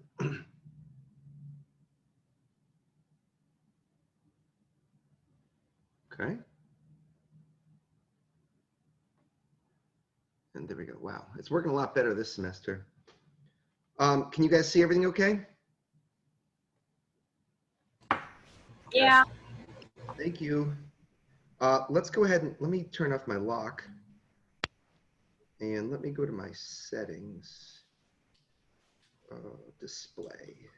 Okay. And there we go. Wow, it's working a lot better this semester. Can you guys see everything okay? Yeah. Thank you. Let's go ahead and let me turn off my lock. And let me go to my settings. Display.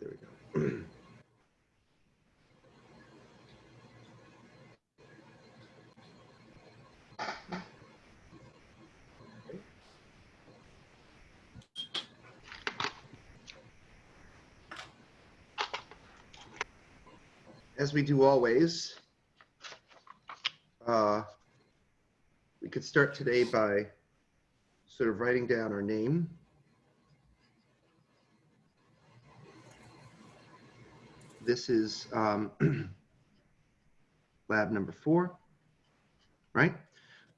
There we go. As we do always, we could start today by sort of writing down our name. This is lab number 4, right?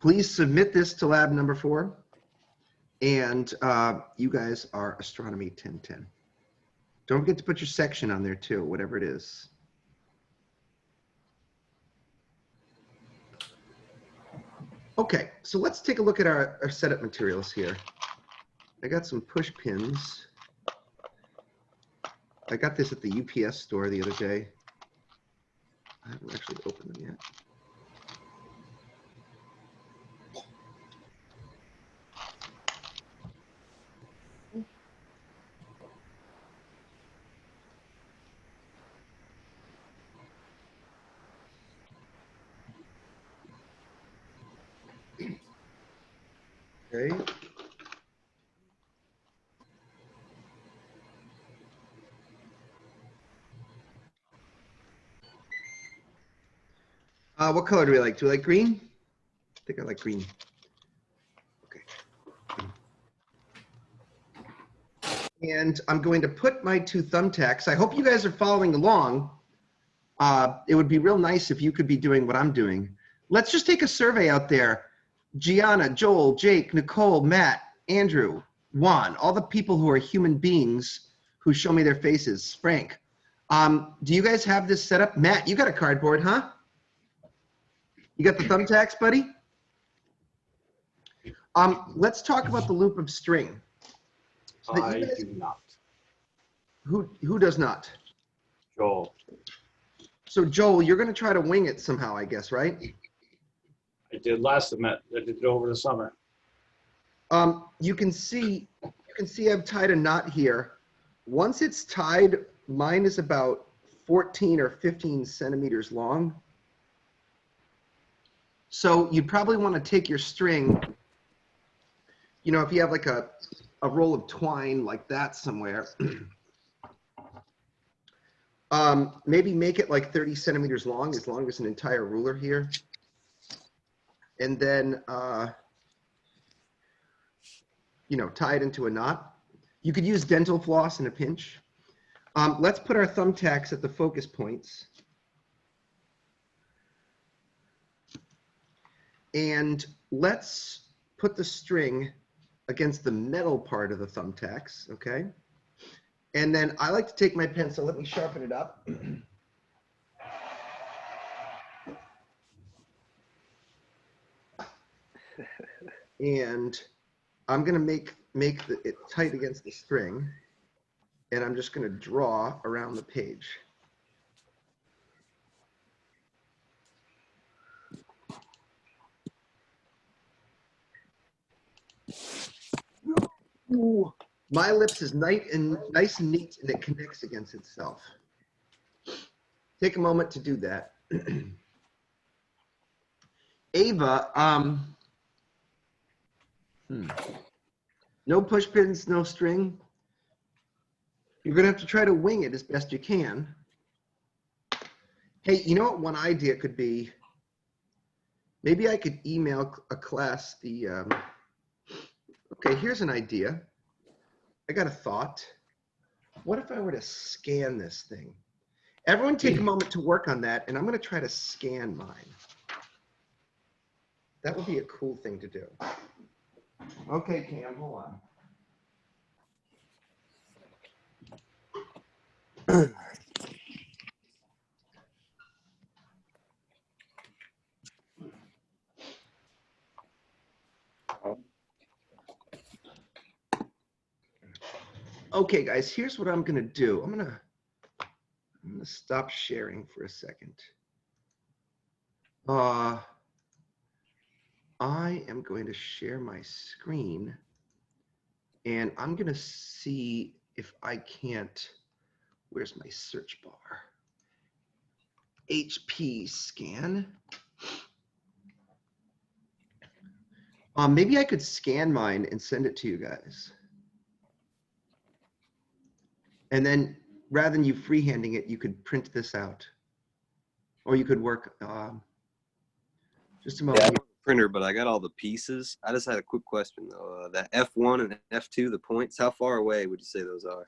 Please submit this to lab number 4. And you guys are Astronomy 1010. Don't forget to put your section on there too, whatever it is. Okay, so let's take a look at our setup materials here. I got some push pins. I got this at the UPS store the other day. I haven't actually opened them yet. Okay. What color do we like? Do we like green? I think I like green. Okay. And I'm going to put my two thumbtacks. I hope you guys are following along. It would be real nice if you could be doing what I'm doing. Let's just take a survey out there. Gianna, Joel, Jake, Nicole, Matt, Andrew, Juan, all the people who are human beings who show me their faces. Frank, do you guys have this set up? Matt, you got a cardboard, huh? You got the thumbtacks, buddy? Let's talk about the loop of string. So that I you guys- do not. Who does not? Joel, So Joel, you're going to try to wing it somehow, I guess, right? I did last event. I did it over the summer. You can see I've tied a knot here. Once it's tied, mine is about 14 or 15 centimeters long. So you'd probably want to take your string, you know, if you have like a roll of twine like that somewhere, maybe make it like 30 centimeters long, as long as an entire ruler here. And then, you know, tie it into a knot. You could use dental floss in a pinch. Let's put our thumbtacks at the focus points. And let's put the string against the metal part of the thumbtacks, okay? And then I like to take my pencil, let me sharpen it up. And I'm gonna make it tight against the string. And I'm just gonna draw around the page. My ellipse is nice and neat, and it connects against itself. Take a moment to do that. Ava, no push pins, no string. You're gonna have to try to wing it as best you can. Hey, you know what one idea could be? Maybe I could email a class the, okay, here's an idea. I got a thought. What if I were to scan this thing? Everyone take a moment to work on that, and I'm gonna try to scan mine. That would be a cool thing to do. Okay, Cam, hold on. Okay, guys, here's what I'm gonna do. I'm gonna stop sharing for a second. I am going to share my screen, and I'm gonna see if I can't, where's my search bar? HP scan. Maybe I could scan mine and send it to you guys. And then rather than you freehanding it, you could print this out. Or you could work, just a moment. Yeah, I don't have a printer, but I got all the pieces. I just had a quick question though. That F1 and F2, the points, how far away would you say those are?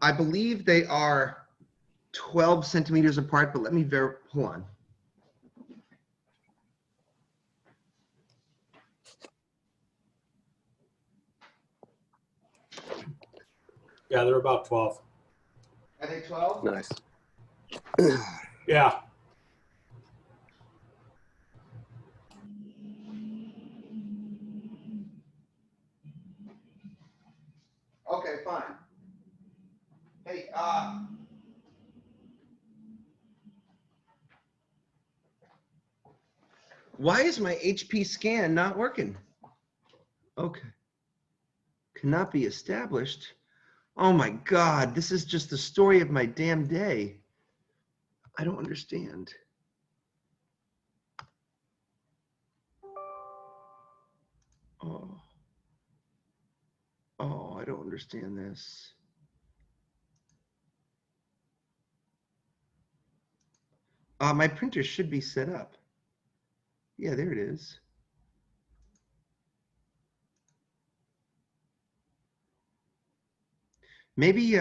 I believe they are 12 centimeters apart, but let me hold on. Yeah, they're about 12. Are they 12? Nice. Yeah. Okay, fine. Hey, why is my HP scan not working? Okay. Cannot be established. Oh my God, this is just the story of my damn day. I don't understand. Oh, I don't understand this. My printer should be set up. Yeah, there it is. Maybe,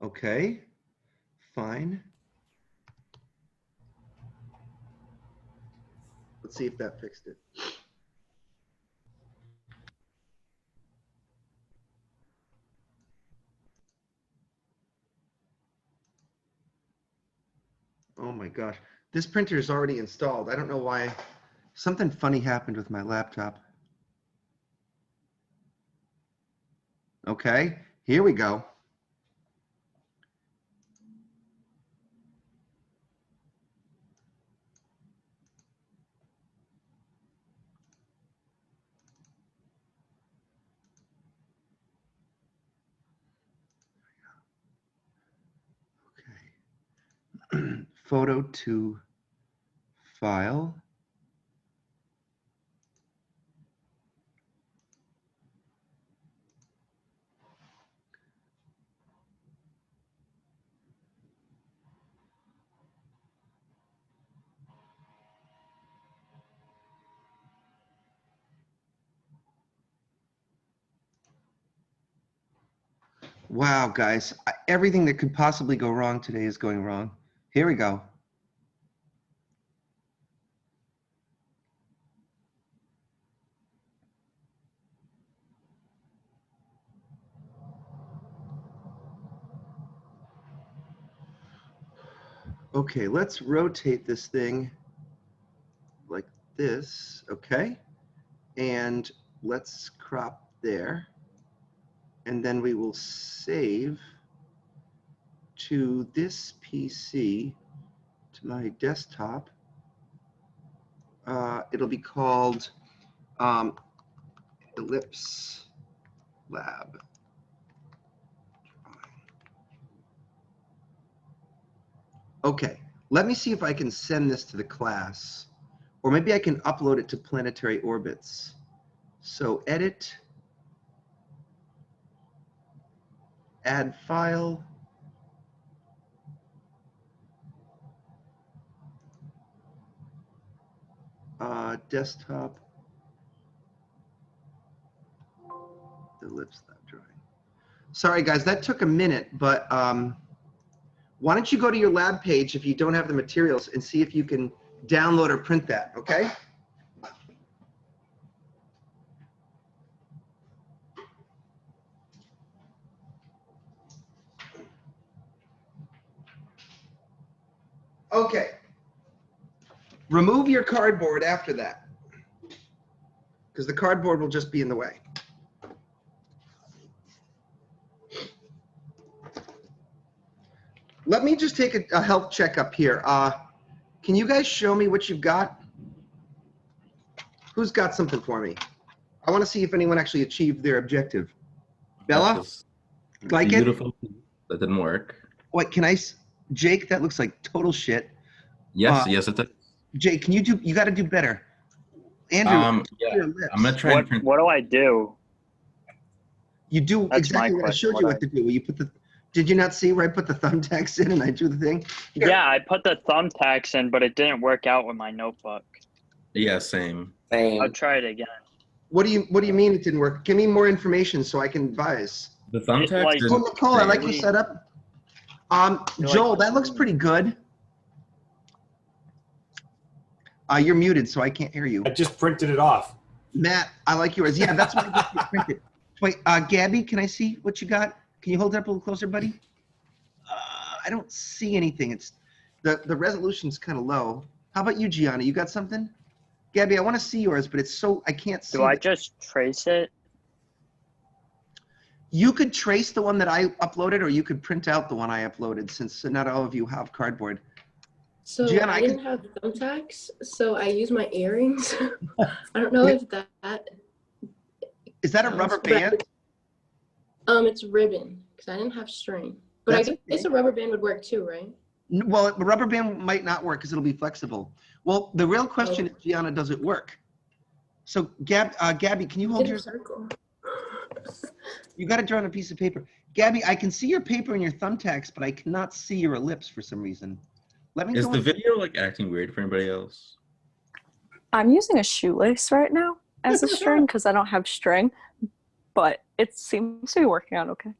okay, fine. Let's see if that fixed it. Oh my gosh, this printer is already installed. I don't know why. Something funny happened with my laptop. Okay, here we go. Okay. Photo to file. Wow, guys, everything that could possibly go wrong today is going wrong. Here we go. Okay, let's rotate this thing like this, okay? And let's crop there. And then we will save to this PC, to my desktop. It'll be called Ellipse Lab. Okay, let me see if I can send this to the class, or maybe I can upload it to Planetary Orbits. So edit, add file, desktop, Ellipse Lab drawing. Sorry guys, that took a minute, but why don't you go to your lab page if you don't have the materials and see if you can download or print that, okay? Okay. Remove your cardboard after that, because the cardboard will just be in the way. Let me just take a health checkup here. Can you guys show me what you've got? Who's got something for me? I want to see if anyone actually achieved their objective. Bella? Like it? Beautiful. That didn't work. Wait, can I? Jake, that looks like total shit. Yes, yes, it did. Jake, can you do? You got to do better. Andrew, yeah, I'm gonna try and print. What do I do? You do That's exactly my what I question. showed you what to do. You put the. Did you not see where I put the thumbtacks in and I drew the thing? Here. Yeah, I put the thumbtacks in, but it didn't work out with my notebook. Yeah, same. I'll try it again. What do you mean it didn't work? Give me more information so I can advise. The thumbtacks like- didn't. Oh, Nicole, I like your setup. Joel, that looks pretty good. You're muted, so I can't hear you. I just printed it off. Matt, I like yours. Yeah, that's what I just printed. Wait, Gabby, can I see what you got? Can you hold it up a little closer, buddy? I don't see anything. It's the resolution's kind of low. How about you, Gianna? You got something? Gabby, I want to see yours, but it's so I can't see. Do I just trace it? You could trace the one that I uploaded, or you could print out the one I uploaded, since not all of you have cardboard. So Gianna, I didn't have thumbtacks, so I used my earrings. I don't know if that is that a rubber band? It's ribbon because I didn't have string. But That's I guess a rubber band would work too, right? Well, the rubber band might not work because it'll be flexible. Well, the real question is, Gianna, does it work? So, Gabby, can you hold In a yours? circle. You got to draw on a piece of paper. Gabby, I can see your paper and your thumbtacks, but I cannot see your ellipse for some reason. Let me Is go the in- video like acting weird for anybody else? I'm using a shoelace right now as a string because I don't have string, but it seems to be working out okay.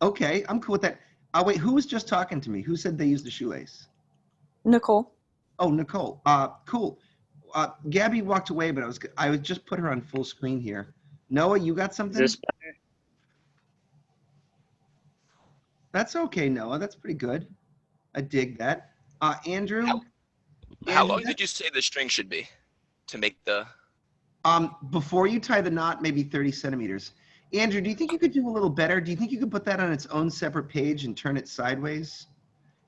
Okay, I'm cool with that. Wait, who was just talking to me? Who said they used a shoelace? Nicole. Oh, Nicole. Cool. Gabby walked away, but I would just put her on full screen here. Noah, you got something? Is this better? That's okay, Noah. That's pretty good. I dig that. Andrew? How long did you say the string should be to make the? Before you tie the knot, maybe 30 centimeters. Andrew, do you think you could do a little better? Do you think you could put that on its own separate page and turn it sideways?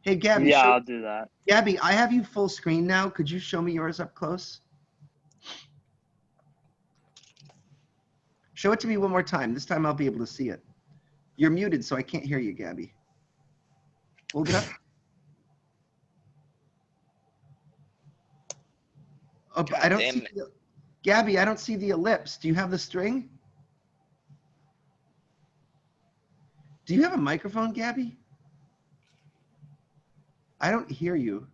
Hey, Gabby. Yeah, I'll do that. Gabby, I have you full screen now. Could you show me yours up close? Show it to me one more time. This time I'll be able to see it. You're muted, so I can't hear you, Gabby. Hold it up. Oh, but I don't see Gabby, I don't see the ellipse. Do you have the string? Do you have a microphone, Gabby? I don't hear you.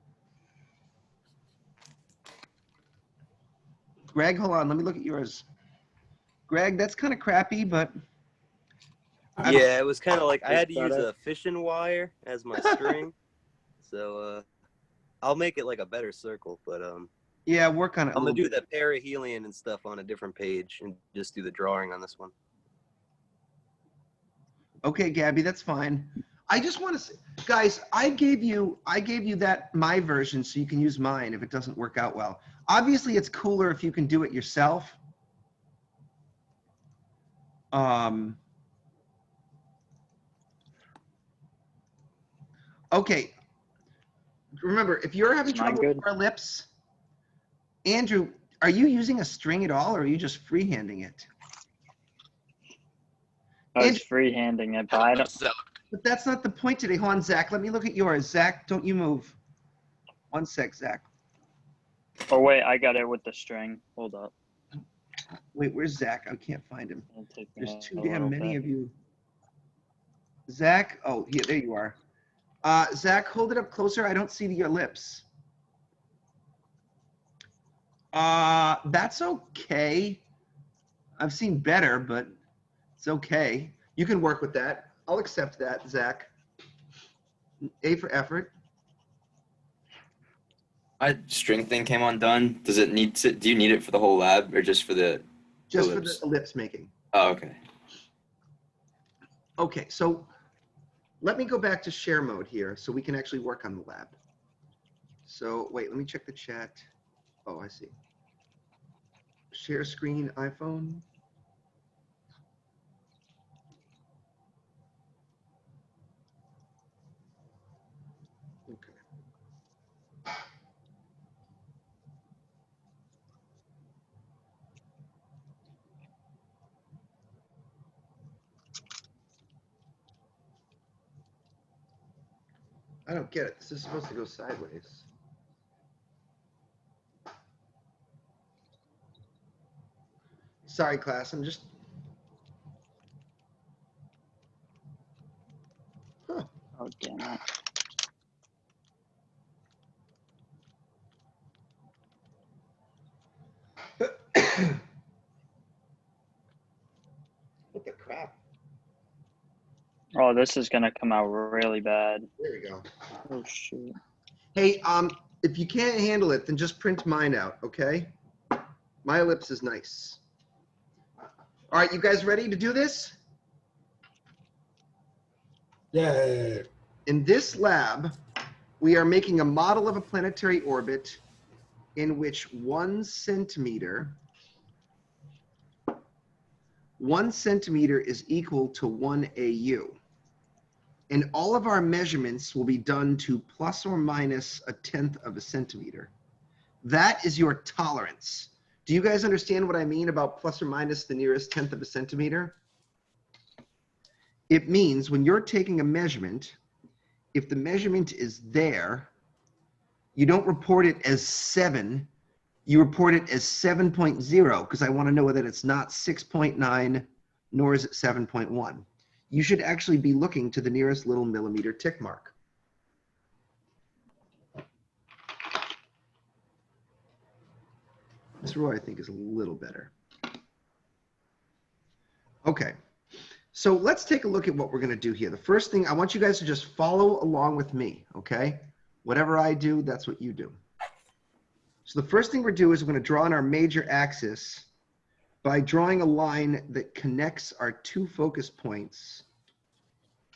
Greg, hold on. Let me look at yours. Greg, that's kind of crappy, but. Yeah, it was kind of like I had to use a fishing wire as my string. So I'll make it like a better circle, but yeah, work on it. I'm gonna do the perihelion and stuff on a different page and just do the drawing on this one. Okay, Gabby, that's fine. I just want to say, guys, I gave you that my version so you can use mine if it doesn't work out well. Obviously, it's cooler if you can do it yourself. Okay. Remember, if you're having trouble with your ellipse, Andrew, are you using a string at all, or are you just freehanding it? I was freehanding it, but I don't. But that's not the point today. Hold on, Zach. Let me look at yours. Zach, don't you move. One sec, Zach. Oh, wait, I got it with the string. Hold up. Wait, where's Zach? I can't find him. There's too a damn many bit. of you. Zach, oh, yeah, there you are. Zach, hold it up closer. I don't see your ellipse. That's okay. I've seen better, but it's okay. You can work with that. I'll accept that, Zach. A for effort. My string thing came undone. Does it need to? Do you need it for the whole lab or just for the? Just ellipse? for the ellipse making. Oh, okay. Okay, so let me go back to share mode here so we can actually work on the lab. So wait, let me check the chat. Oh, I see. Share screen, iPhone. Okay. I don't get it. This is supposed to go sideways. Sorry, class. I'm just. Huh. Oh, damn it. What the crap? Oh, this is gonna come out really bad. There we go. Oh shoot. Hey, if you can't handle it, then just print mine out, okay? My ellipse is nice. All right, you guys ready to do this? Yeah. In this lab, we are making a model of a planetary orbit in which 1 centimeter is equal to 1 AU. And all of our measurements will be done to plus or minus 1/10 of a centimeter. That is your tolerance. Do you guys understand what I mean about plus or minus the nearest 1/10 of a centimeter? It means when you're taking a measurement, if the measurement is there, you don't report it as 7. You report it as 7.0 because I want to know that it's not 6.9 nor is it 7.1. You should actually be looking to the nearest little millimeter tick mark. This row I think is a little better. Okay, so let's take a look at what we're going to do here. The first thing, I want you guys to just follow along with me, okay? Whatever I do, that's what you do. So the first thing we're doing is we're going to draw on our major axis by drawing a line that connects our 2 focus points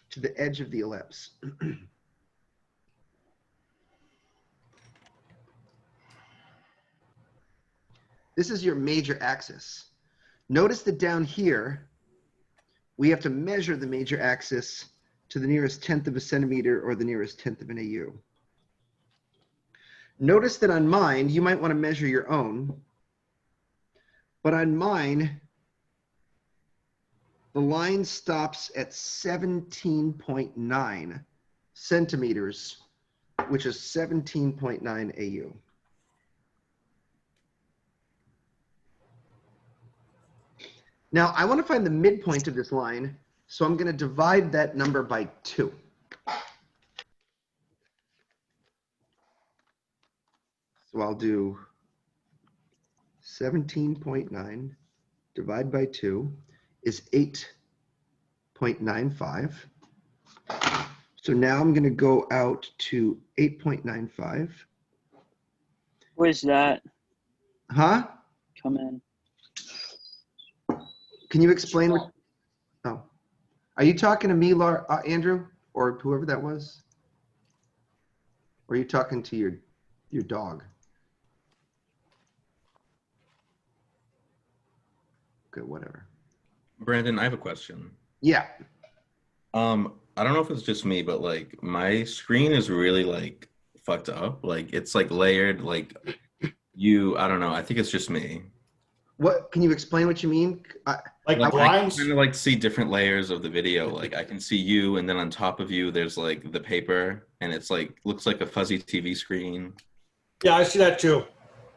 to the edge of the ellipse. This is your major axis. Notice that down here, we have to measure the major axis to the nearest 1/10 of a centimeter or the nearest 1/10 of an AU. Notice that on mine, you might want to measure your own, but on mine, the line stops at 17.9 centimeters, which is 17.9 AU. Now, I want to find the midpoint of this line, so I'm going to divide that number by 2. So I'll do 17.9 divided by 2 is 8.95. So now I'm going to go out to 8.95. Where's that? Huh? Come in. Can you explain what? Oh, are you talking to me, Laura, Andrew, or whoever that was? Or are you talking to your dog? Okay, whatever. Brandon, I have a question. Yeah. I don't know if it's just me, but like my screen is really like fucked up. Like it's like layered. Like I don't know. I think it's just me. What? Can you explain what you mean? Like I blinds? kind of like see different layers of the video. Like I can see you, and then on top of you, there's like the paper, and it's like looks like a fuzzy TV screen. Yeah, I see that too.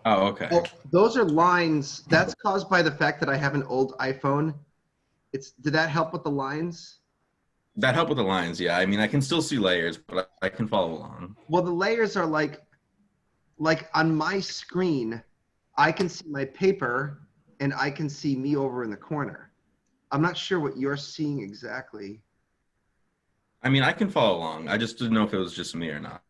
Oh, okay. Oh, those are lines. That's caused by the fact that I have an old iPhone. Did that help with the lines? That helped with the lines, yeah. I mean, I can still see layers, but I can follow along. Well, the layers are like on my screen, I can see my paper and I can see me over in the corner. I'm not sure what you're seeing exactly. I mean, I can follow along. I just didn't know if it was just me or not.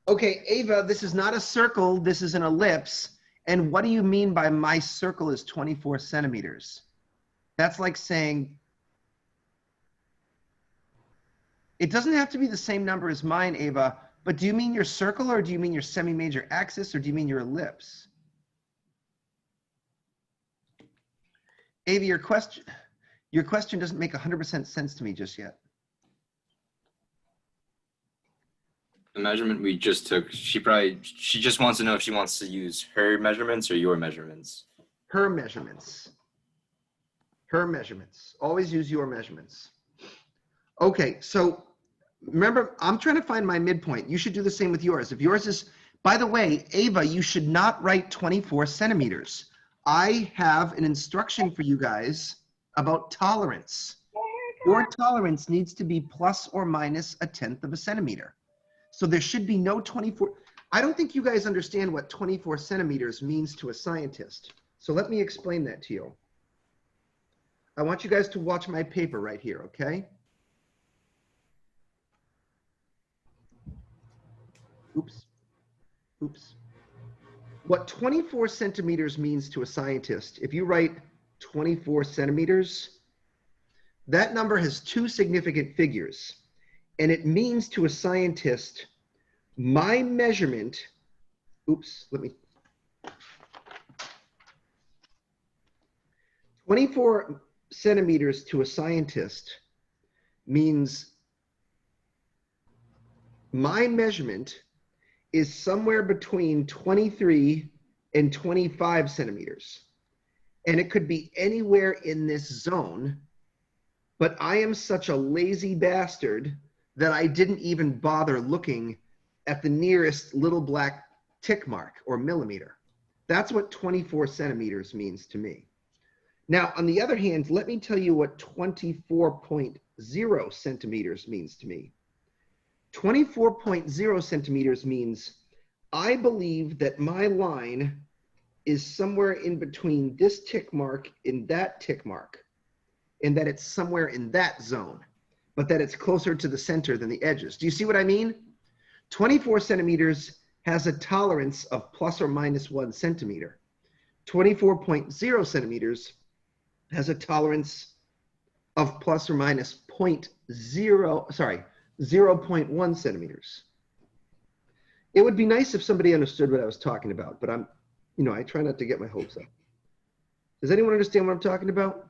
Okay, Ava, this is not a circle. This is an ellipse. And what do you mean by my circle is 24 centimeters? That's like saying, it doesn't have to be the same number as mine, Ava, but do you mean your circle or do you mean your semi-major axis or do you mean your ellipse? Ava, your question doesn't make 100% sense to me just yet. The measurement we just took, she just wants to know if she wants to use her measurements or your measurements. Her measurements. Her measurements. Always use your measurements. Okay, so remember, I'm trying to find my midpoint. You should do the same with yours. If yours is, by the way, Ava, you should not write 24 centimeters. I have an instruction for you guys about tolerance. Your tolerance needs to be plus or minus 1/10 of a centimeter. So there should be no 24. I don't think you guys understand what 24 centimeters means to a scientist. So let me explain that to you. I want you guys to watch my paper right here, okay? Oops. Oops. What 24 centimeters means to a scientist, if you write 24 centimeters, that number has 2 significant figures. And it means to a scientist, my measurement, oops, 24 centimeters to a scientist means my measurement is somewhere between 23 and 25 centimeters. And it could be anywhere in this zone, but I am such a lazy bastard that I didn't even bother looking at the nearest little black tick mark or millimeter. That's what 24 centimeters means to me. Now, on the other hand, let me tell you what 24.0 centimeters means to me. 24.0 centimeters means I believe that my line is somewhere in between this tick mark and that tick mark, and that it's somewhere in that zone, but that it's closer to the center than the edges. Do you see what I mean? 24 centimeters has a tolerance of plus or minus 1 centimeter. 24.0 centimeters has a tolerance of plus or minus 0.1 centimeters. It would be nice if somebody understood what I was talking about, but I try not to get my hopes up. Does anyone understand what I'm talking about?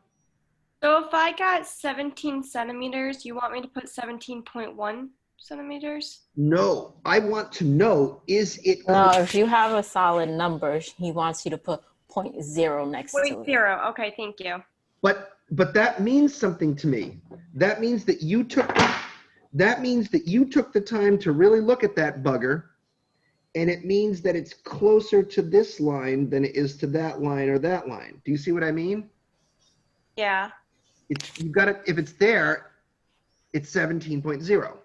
So if I got 17 centimeters, you want me to put 17.1 centimeters? No, I want to know, is it No, if you have a solid number, he wants you to put 0.0 next to it. 0.0, okay, thank you. But that means something to me. That means that you took the time to really look at that bugger, and it means that it's closer to this line than it is to that line or that line. Do you see what I mean? Yeah. You've got to, if it's there, it's 17.0.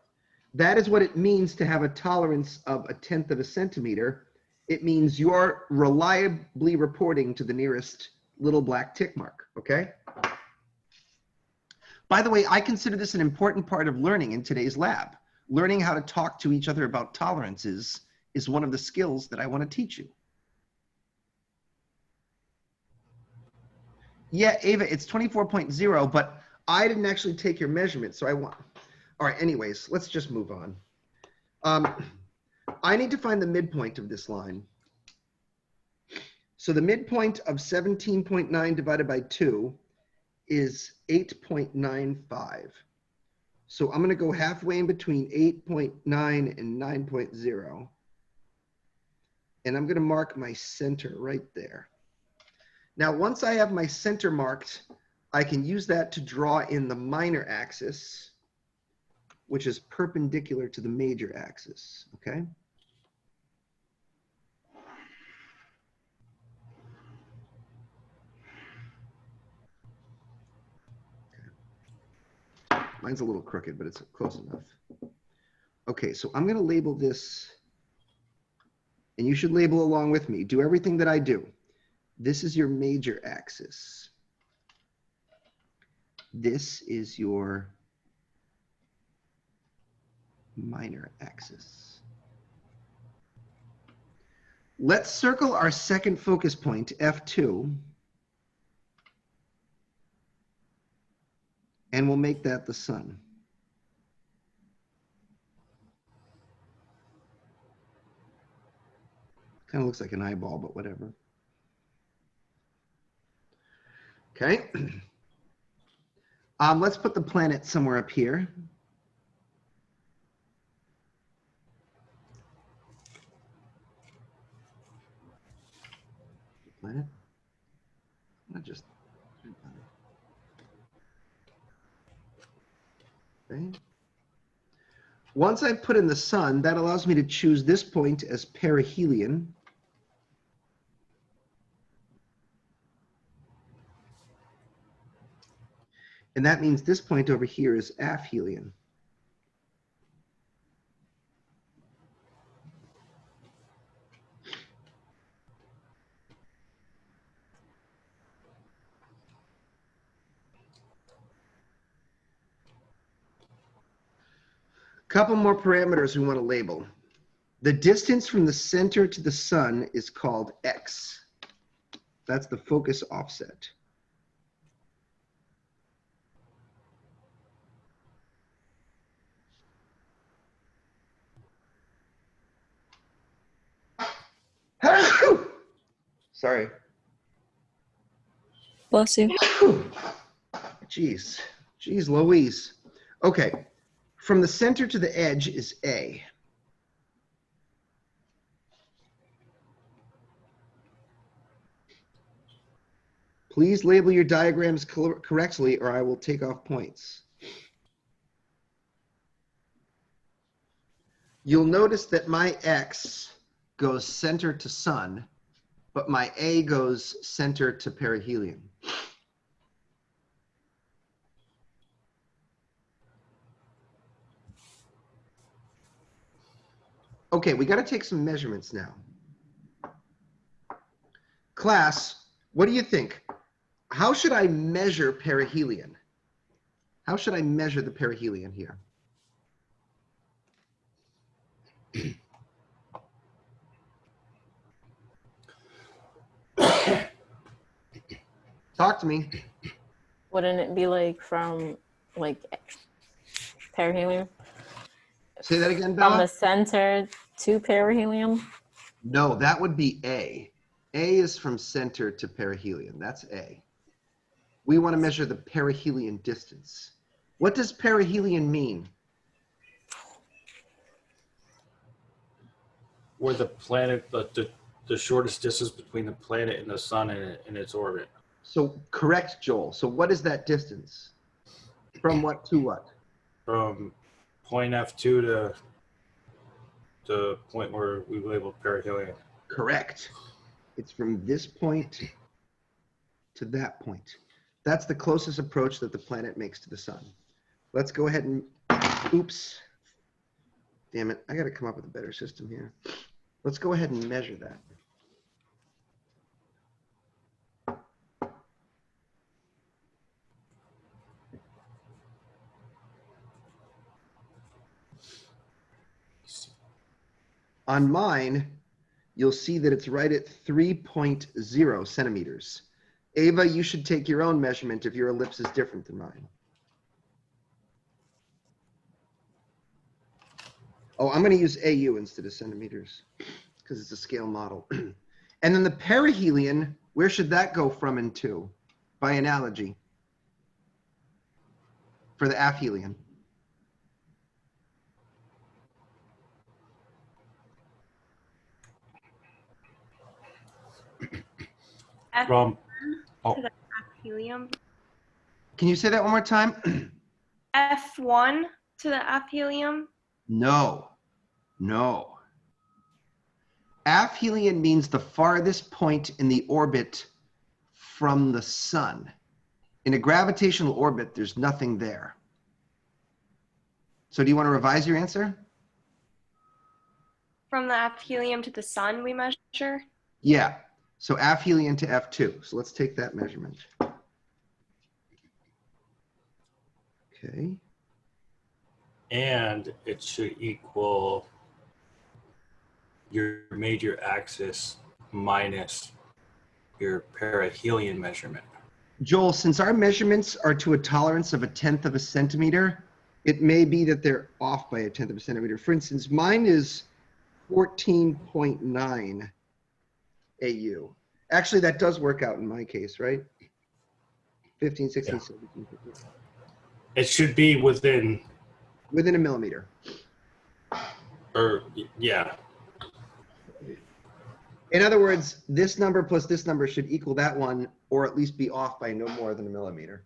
That is what it means to have a tolerance of 1/10 of a centimeter. It means you're reliably reporting to the nearest little black tick mark, okay? By the way, I consider this an important part of learning in today's lab. Learning how to talk to each other about tolerances is one of the skills that I want to teach you. Yeah, Ava, it's 24.0, but I didn't actually take your measurement, so I want. All right, anyways, let's just move on. I need to find the midpoint of this line. So the midpoint of 17.9 divided by 2 is 8.95. So I'm going to go halfway in between 8.9 and 9.0. And I'm going to mark my center right there. Now, once I have my center marked, I can use that to draw in the minor axis, which is perpendicular to the major axis, okay? Mine's a little crooked, but it's close enough. Okay, so I'm going to label this, and you should label along with me. Do everything that I do. This is your major axis. This is your minor axis. Let's circle our second focus point, F2, and we'll make that the sun. Kind of looks like an eyeball, but whatever. Okay. Let's put the planet somewhere up here. Planet. Not just. Okay. Once I put in the sun, that allows me to choose this point as perihelion. And that means this point over here is aphelion. Couple more parameters we want to label. The distance from the center to the sun is called x. That's the focus offset. Sorry. Bless you. Jeez. Jeez Louise. Okay. From the center to the edge is A. Please label your diagrams correctly or I will take off points. You'll notice that my X goes center to sun, but my A goes center to perihelion. Okay, we got to take some measurements now. Class, what do you think? How should I measure perihelion? How should I measure the perihelion here? Talk to me. Wouldn't it be like from like perihelion? Say that again, From the Bella? center to perihelion? No, that would be A. A is from center to perihelion. That's A. We want to measure the perihelion distance. What does perihelion mean? Where the planet, the shortest distance between the planet and the sun in its orbit. So correct, Joel. So what is that distance? From what to what? From point F2 to the point where we labeled perihelion. Correct. It's from this point to that point. That's the closest approach that the planet makes to the sun. Let's go ahead and, oops. Damn it, I gotta come up with a better system here. Let's go ahead and measure that. On mine, you'll see that it's right at 3.0 centimeters. Ava, you should take your own measurement if your ellipse is different than mine. Oh, I'm going to use AU instead of centimeters because it's a scale model. And then the perihelion, where should that go from and to by analogy for the aphelion? From to the aphelium. Can you say that one more time? F1 to the aphelium. No, no. Aphelion means the farthest point in the orbit from the sun. In a gravitational orbit, there's nothing there. So do you want to revise your answer? From the aphelium to the sun, we measure. Yeah. So aphelion to F2. So let's take that measurement. Okay. and it should equal your major axis minus your perihelion measurement. Joel, since our measurements are to a tolerance of 1/10 of a centimeter, it may be that they're off by 1/10 of a centimeter. For instance, mine is 14.9 AU. Actually, that does work out in my case, right? 15, 16, 17, 15. It should be within a millimeter. Or, yeah. In other words, this number plus this number should equal that one, or at least be off by no more than a millimeter.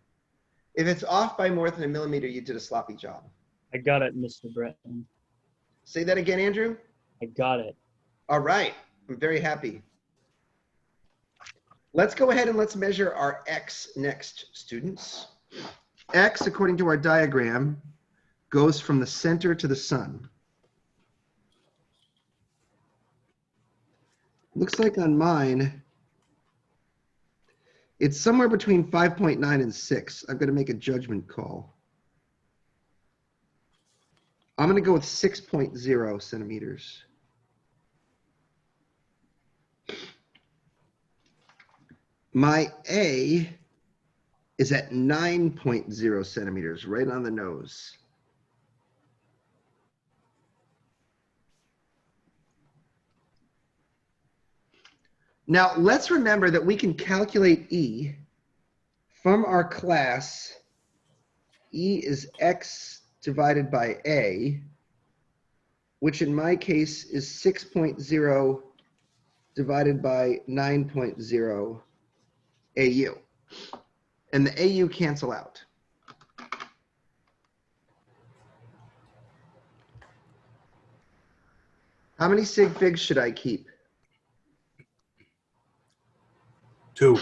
If it's off by more than a millimeter, you did a sloppy job. I got it, Mr. Britton. Say that again, Andrew. I got it. All right. I'm very happy. Let's go ahead and let's measure our X next, students. X, according to our diagram, goes from the center to the sun. Looks like on mine, it's somewhere between 5.9 and 6. I've got to make a judgment call. I'm going to go with 6.0 centimeters. My A is at 9.0 centimeters, right on the nose. Now, let's remember that we can calculate E from our class. E is X divided by A, which in my case is 6.0 divided by 9.0 AU. And the AU cancel out. How many sig figs should I keep? 2.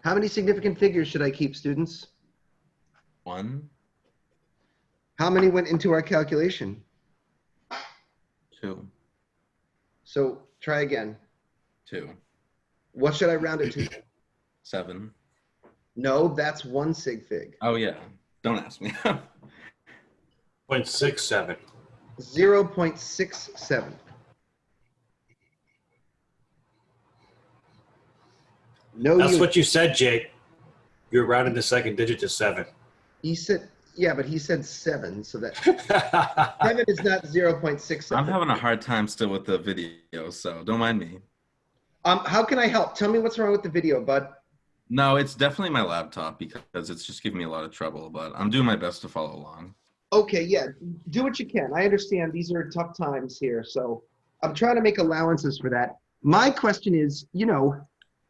How many significant figures should I keep, students? 1, How many went into our calculation? 2, So try again. 2, What should I round it to? 7. No, that's 1 sig fig. Oh yeah, don't ask me. 0.67. 0.67. No, That's what you said, Jake. You're rounding the second digit to 7. He said, yeah, but he said 7, so that 7 is not 0.67. I'm having a hard time still with the video, so don't mind me. How can I help? Tell me what's wrong with the video, bud. No, it's definitely my laptop because it's just giving me a lot of trouble, but I'm doing my best to follow along. Okay, yeah, do what you can. I understand these are tough times here, so I'm trying to make allowances for that. My question is, you know,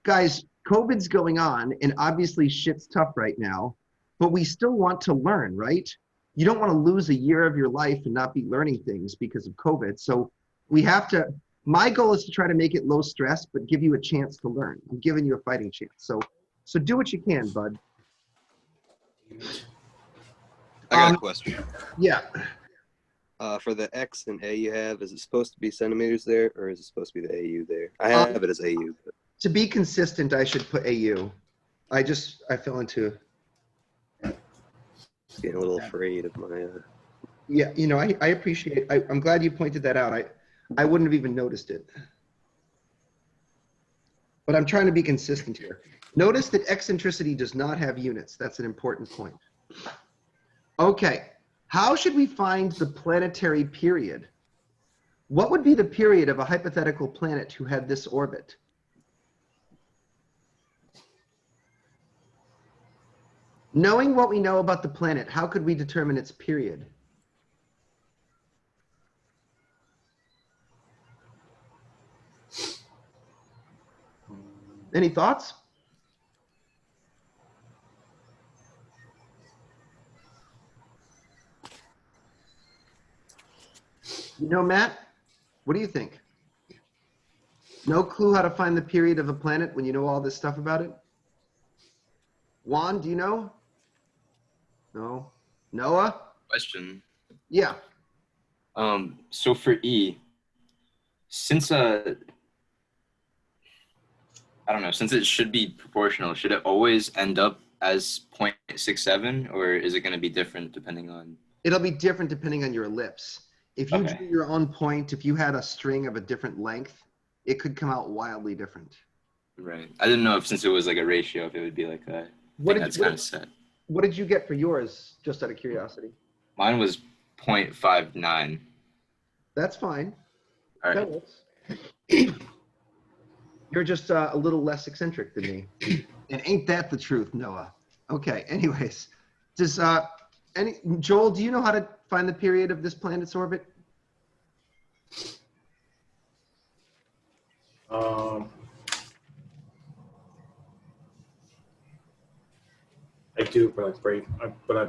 guys, COVID's going on, and obviously shit's tough right now, but we still want to learn, right? You don't want to lose a year of your life and not be learning things because of COVID. So we have to, my goal is to try to make it low stress, but give you a chance to learn. I'm giving you a fighting chance. So do what you can, bud. I got a question. Yeah. For the X and A you have, is it supposed to be centimeters there, or is it supposed to be the AU there? I have it as AU. But... To be consistent, I should put AU. I fell into... Getting a little afraid of my... Yeah, you know, I appreciate, I'm glad you pointed that out. I wouldn't have even noticed it. But I'm trying to be consistent here. Notice that eccentricity does not have units. That's an important point. Okay, how should we find the planetary period? What would be the period of a hypothetical planet who had this orbit? Knowing what we know about the planet, how could we determine its period? Any thoughts? You know, Matt, what do you think? No clue how to find the period of a planet when you know all this stuff about it? Juan, do you know? No. Noah? Question. Yeah. So for E, since I don't know, since it should be proportional, should it always end up as 0.67, or is it going to be different depending on? It'll be different depending on your ellipse. If you drew your own point, if you had a string of a different length, it could come out wildly different. Right. I didn't know if, since it was like a ratio, if it would be like that. That's kind of set. What did you get for yours, just out of curiosity? Mine was 0.59. That's fine. All right. That works. You're just a little less eccentric than me. And ain't that the truth, Noah? Okay, anyways. Does Joel, do you know how to find the period of this planet's orbit? I do, but I'm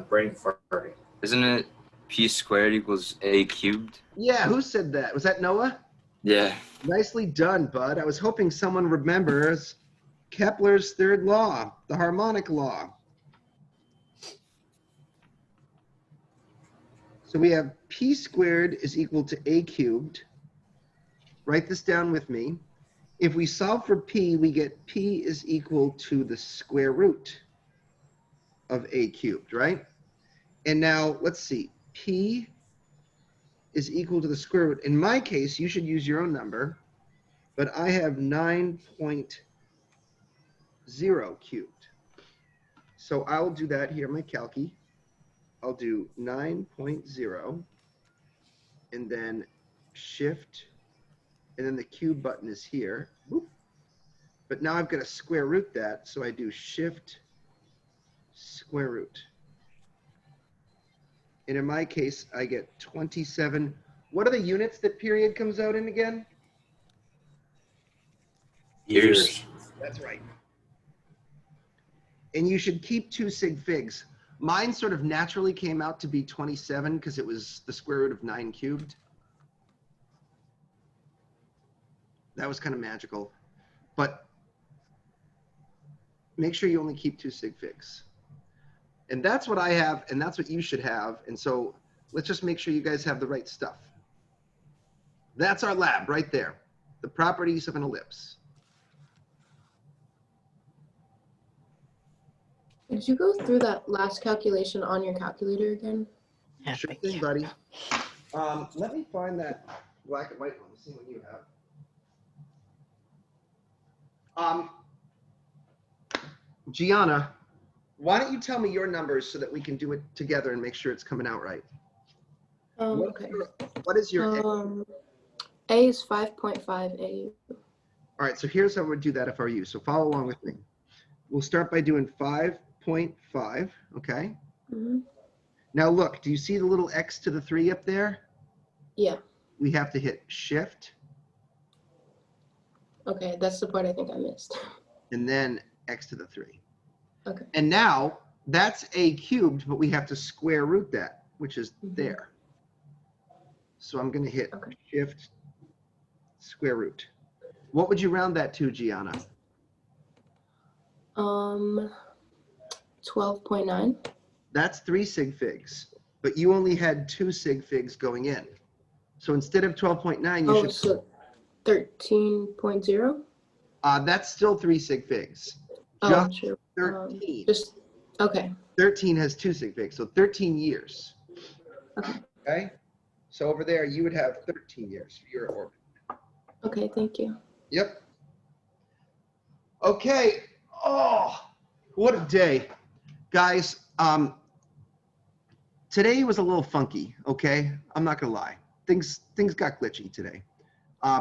brain farting. Isn't it p squared equals a cubed? Yeah, who said that? Was that Noah? Yeah. Nicely done, bud. I was hoping someone remembers Kepler's third law, the harmonic law. So we have p squared is equal to a cubed. Write this down with me. If we solve for p, we get p is equal to the square root of a cubed, right? And now let's see, p is equal to the square root. In my case, you should use your own number, but I have 9.0 cubed. So I'll do that here, my calci. I'll do 9.0 and then shift, and then the cube button is here. Whoop. But now I've got to square root that, so I do shift square root. And in my case, I get 27. What are the units that period comes out in again? Years. That's right. And you should keep 2 sig figs. Mine sort of naturally came out to be 27 because it was the square root of 9 cubed. That was kind of magical. But make sure you only keep 2 sig figs. And that's what I have, and that's what you should have. And so let's just make sure you guys have the right stuff. That's our lab right there. The properties of an ellipse. Did you go through that last calculation on your calculator again? Sure thing, buddy. Let me find that black and white one. Let's see what you have. Gianna, why don't you tell me your numbers so that we can do it together and make sure it's coming out right? Okay. What is your A is 5.5 AU. All right, so here's how we'd do that if I were you. So follow along with me. We'll start by doing 5.5, okay? Mm-hmm. Now look, do you see the little x to the 3 up there? Yeah. We have to hit shift. Okay, that's the part I think I missed. And then x to the 3. Okay. And now that's a cubed, but we have to square root that, which is there. So I'm going to hit shift square root. What would you round that to, Gianna? 12.9. That's 3 sig figs, but you only had 2 sig figs going in. So instead of 12.9, you should. So 13.0. That's still 3 sig figs. Oh, Just sure. 13. Just okay. 13 has 2 sig figs, so 13 years. Okay. Okay. So over there, you would have 13 years for your orbit. Okay, thank you. Yep. Okay. Oh, what a day, guys. Today was a little funky. Okay, I'm not gonna lie. Things got glitchy today.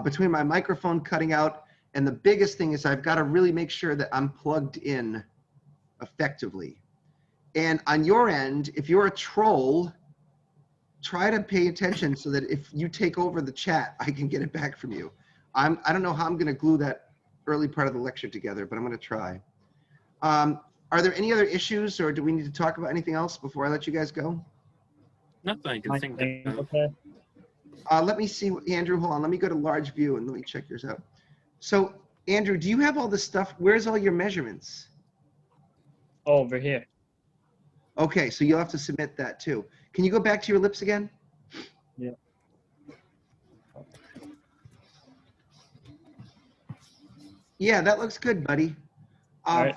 Between my microphone cutting out, and the biggest thing is I've got to really make sure that I'm plugged in effectively. And on your end, if you're a troll, try to pay attention so that if you take over the chat, I can get it back from you. I don't know how I'm going to glue that early part of the lecture together, but I'm going to try. Are there any other issues, or do we need to talk about anything else before I let you guys go? Nothing I can think of. Okay. Let me see, Andrew, hold on. Let me go to large view and let me check yours out. So, Andrew, do you have all the stuff? Where's all your measurements? Oh, over here. Okay, so you'll have to submit that too. Can you go back to your ellipse again? Yeah. Yeah, that looks good, buddy. All right.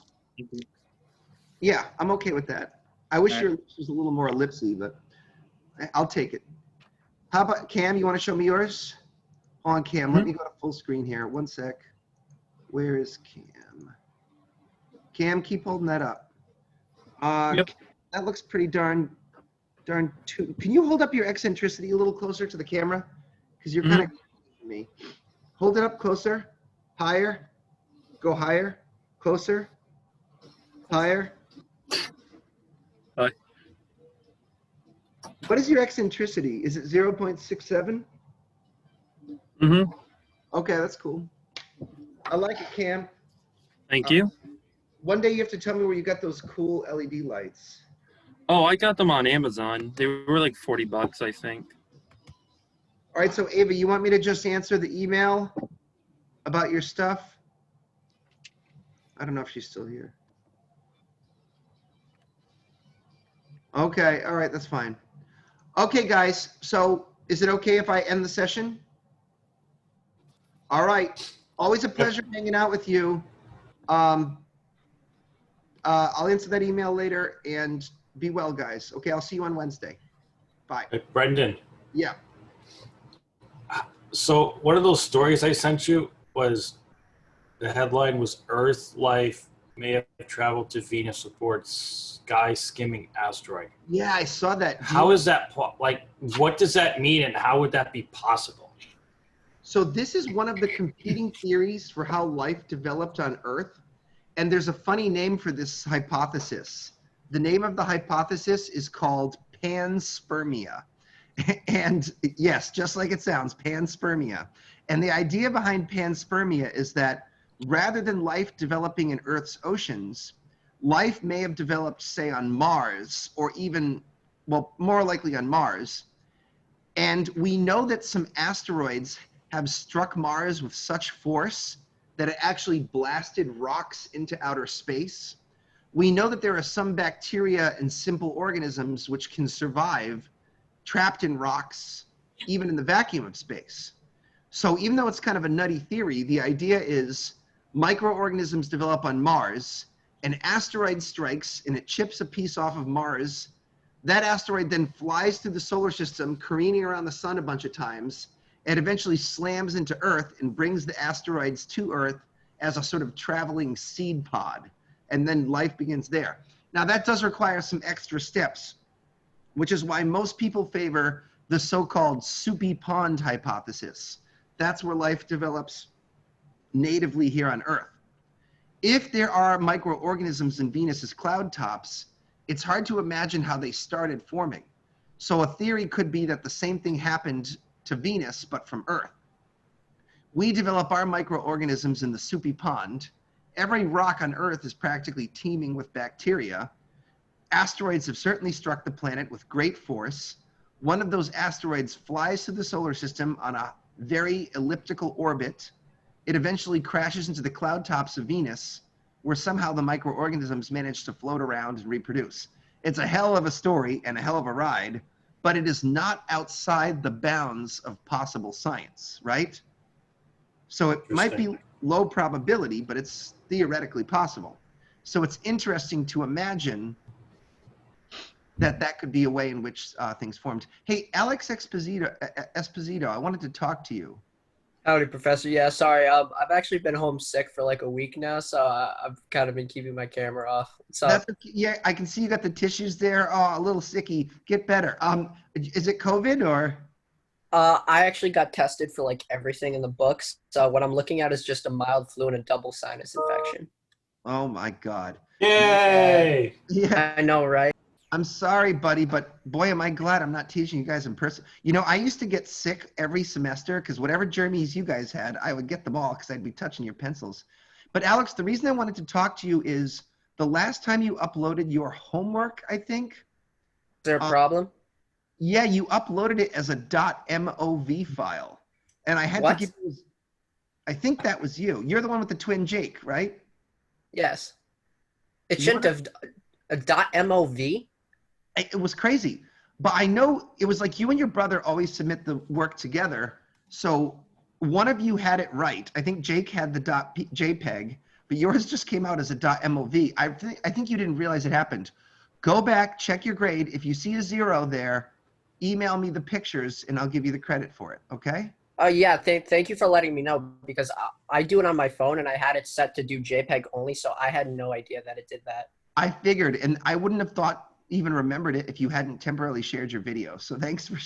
Yeah, I'm okay with that. I wish All right. your ellipse was a little more ellipsy, but I'll take it. How about Cam? You want to show me yours? Hold on, Cam. Let me go to full screen here. One sec. Where is Cam? Cam, keep holding that up. Yep. That looks pretty darn too. Can you hold up your eccentricity a little closer to the camera? Because you're kind of me. Hold it up closer. Higher. Go higher. Closer. Higher. Hi. What is your eccentricity? Is it 0.67? Mm-hmm. Okay, that's cool. I like it, Cam. Thank you. One day you have to tell me where you got those cool LED lights. Oh, I got them on Amazon. They were like $40, I think. All right, so Ava, you want me to just answer the email about your stuff? I don't know if she's still here. Okay, all right, that's fine. Okay, guys, so is it okay if I end the session? All right, always a pleasure hanging out with you. I'll answer that email later, and be well, guys. Okay, I'll see you on Wednesday. Bye. Hey, Brendan. Yeah. So one of those stories I sent you was, the headline was Earth life may have traveled to Venus aboard sky skimming asteroid. Yeah, I saw that. How is that, like, what does that mean and how would that be possible? So this is one of the competing theories for how life developed on Earth. And there's a funny name for this hypothesis. The name of the hypothesis is called panspermia. And yes, just like it sounds, panspermia. And the idea behind panspermia is that rather than life developing in Earth's oceans, life may have developed, say, on Mars, or even, well, more likely on Mars. And we know that some asteroids have struck Mars with such force that it actually blasted rocks into outer space. We know that there are some bacteria and simple organisms which can survive trapped in rocks, even in the vacuum of space. So even though it's kind of a nutty theory, the idea is microorganisms develop on Mars, an asteroid strikes and it chips a piece off of Mars. That asteroid then flies through the solar system, careening around the sun a bunch of times, and eventually slams into Earth and brings the asteroids to Earth as a sort of traveling seed pod. And then life begins there. Now that does require some extra steps, which is why most people favor the so-called soupy pond hypothesis. That's where life develops natively here on Earth. If there are microorganisms in Venus's cloud tops, it's hard to imagine how they started forming. So a theory could be that the same thing happened to Venus, but from Earth. We develop our microorganisms in the soupy pond. Every rock on Earth is practically teeming with bacteria. Asteroids have certainly struck the planet with great force. One of those asteroids flies through the solar system on a very elliptical orbit. It eventually crashes into the cloud tops of Venus, where somehow the microorganisms manage to float around and reproduce. It's a hell of a story and a hell of a ride, but it is not outside the bounds of possible science, right? So it might be low probability, but it's theoretically possible. So it's interesting to imagine that that could be a way in which things formed. Hey, Alex Esposito, I wanted to talk to you. Howdy, Professor. Yeah, sorry. I've actually been homesick for like a week now, so I've kind of been keeping my camera off. So Yeah, I can see you got the tissues there. Oh, a little sicky. Get better. Is it COVID or? I actually got tested for like everything in the books. So what I'm looking at is just a mild flu and a double sinus infection. Oh my God. Yay! Yeah, I know, right? I'm sorry, buddy, but boy, am I glad I'm not teaching you guys in person. You know, I used to get sick every semester because whatever germs you guys had, I would get them all because I'd be touching your pencils. But Alex, the reason I wanted to talk to you is the last time you uploaded your homework, I think. Is there a problem? Yeah, you uploaded it as a .mov file. And I had to give you, I think that was you. You're the one with the twin Jake, right? Yes. It shouldn't have a .mov. It was crazy. But I know it was like you and your brother always submit the work together. So one of you had it right. I think Jake had the .jpeg, but yours just came out as a .mov. I think you didn't realize it happened. Go back, check your grade. If you see a 0 there, email me the pictures and I'll give you the credit for it, okay? Yeah, thank you for letting me know because I do it on my phone and I had it set to do JPEG only, so I had no idea that it did that. I figured, and I wouldn't have even remembered it if you hadn't temporarily shared your video. So thanks for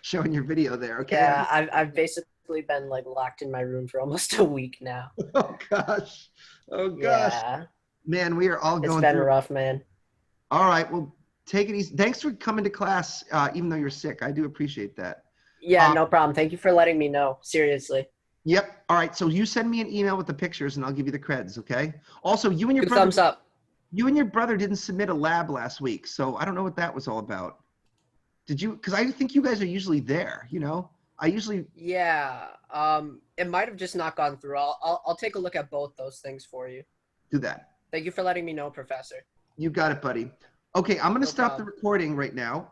showing your video there, okay? Yeah, I've basically been like locked in my room for almost a week now. Oh gosh. Oh gosh. Yeah. Man, we are all going It's been rough, man. All right, well, take it easy. Thanks for coming to class, even though you're sick. I do appreciate that. Yeah, no problem. Thank you for letting me know. Seriously. Yep. All right. So you send me an email with the pictures, and I'll give you the creds. Okay. Also, you and your brother. Thumbs up. You and your brother didn't submit a lab last week, so I don't know what that was all about. Did you? Because I think you guys are usually there. You know, I usually. Yeah. It might have just not gone through. I'll take a look at both those things for you. Do that. Thank you for letting me know, Professor. You got it, buddy. Okay, I'm going to stop the recording right now.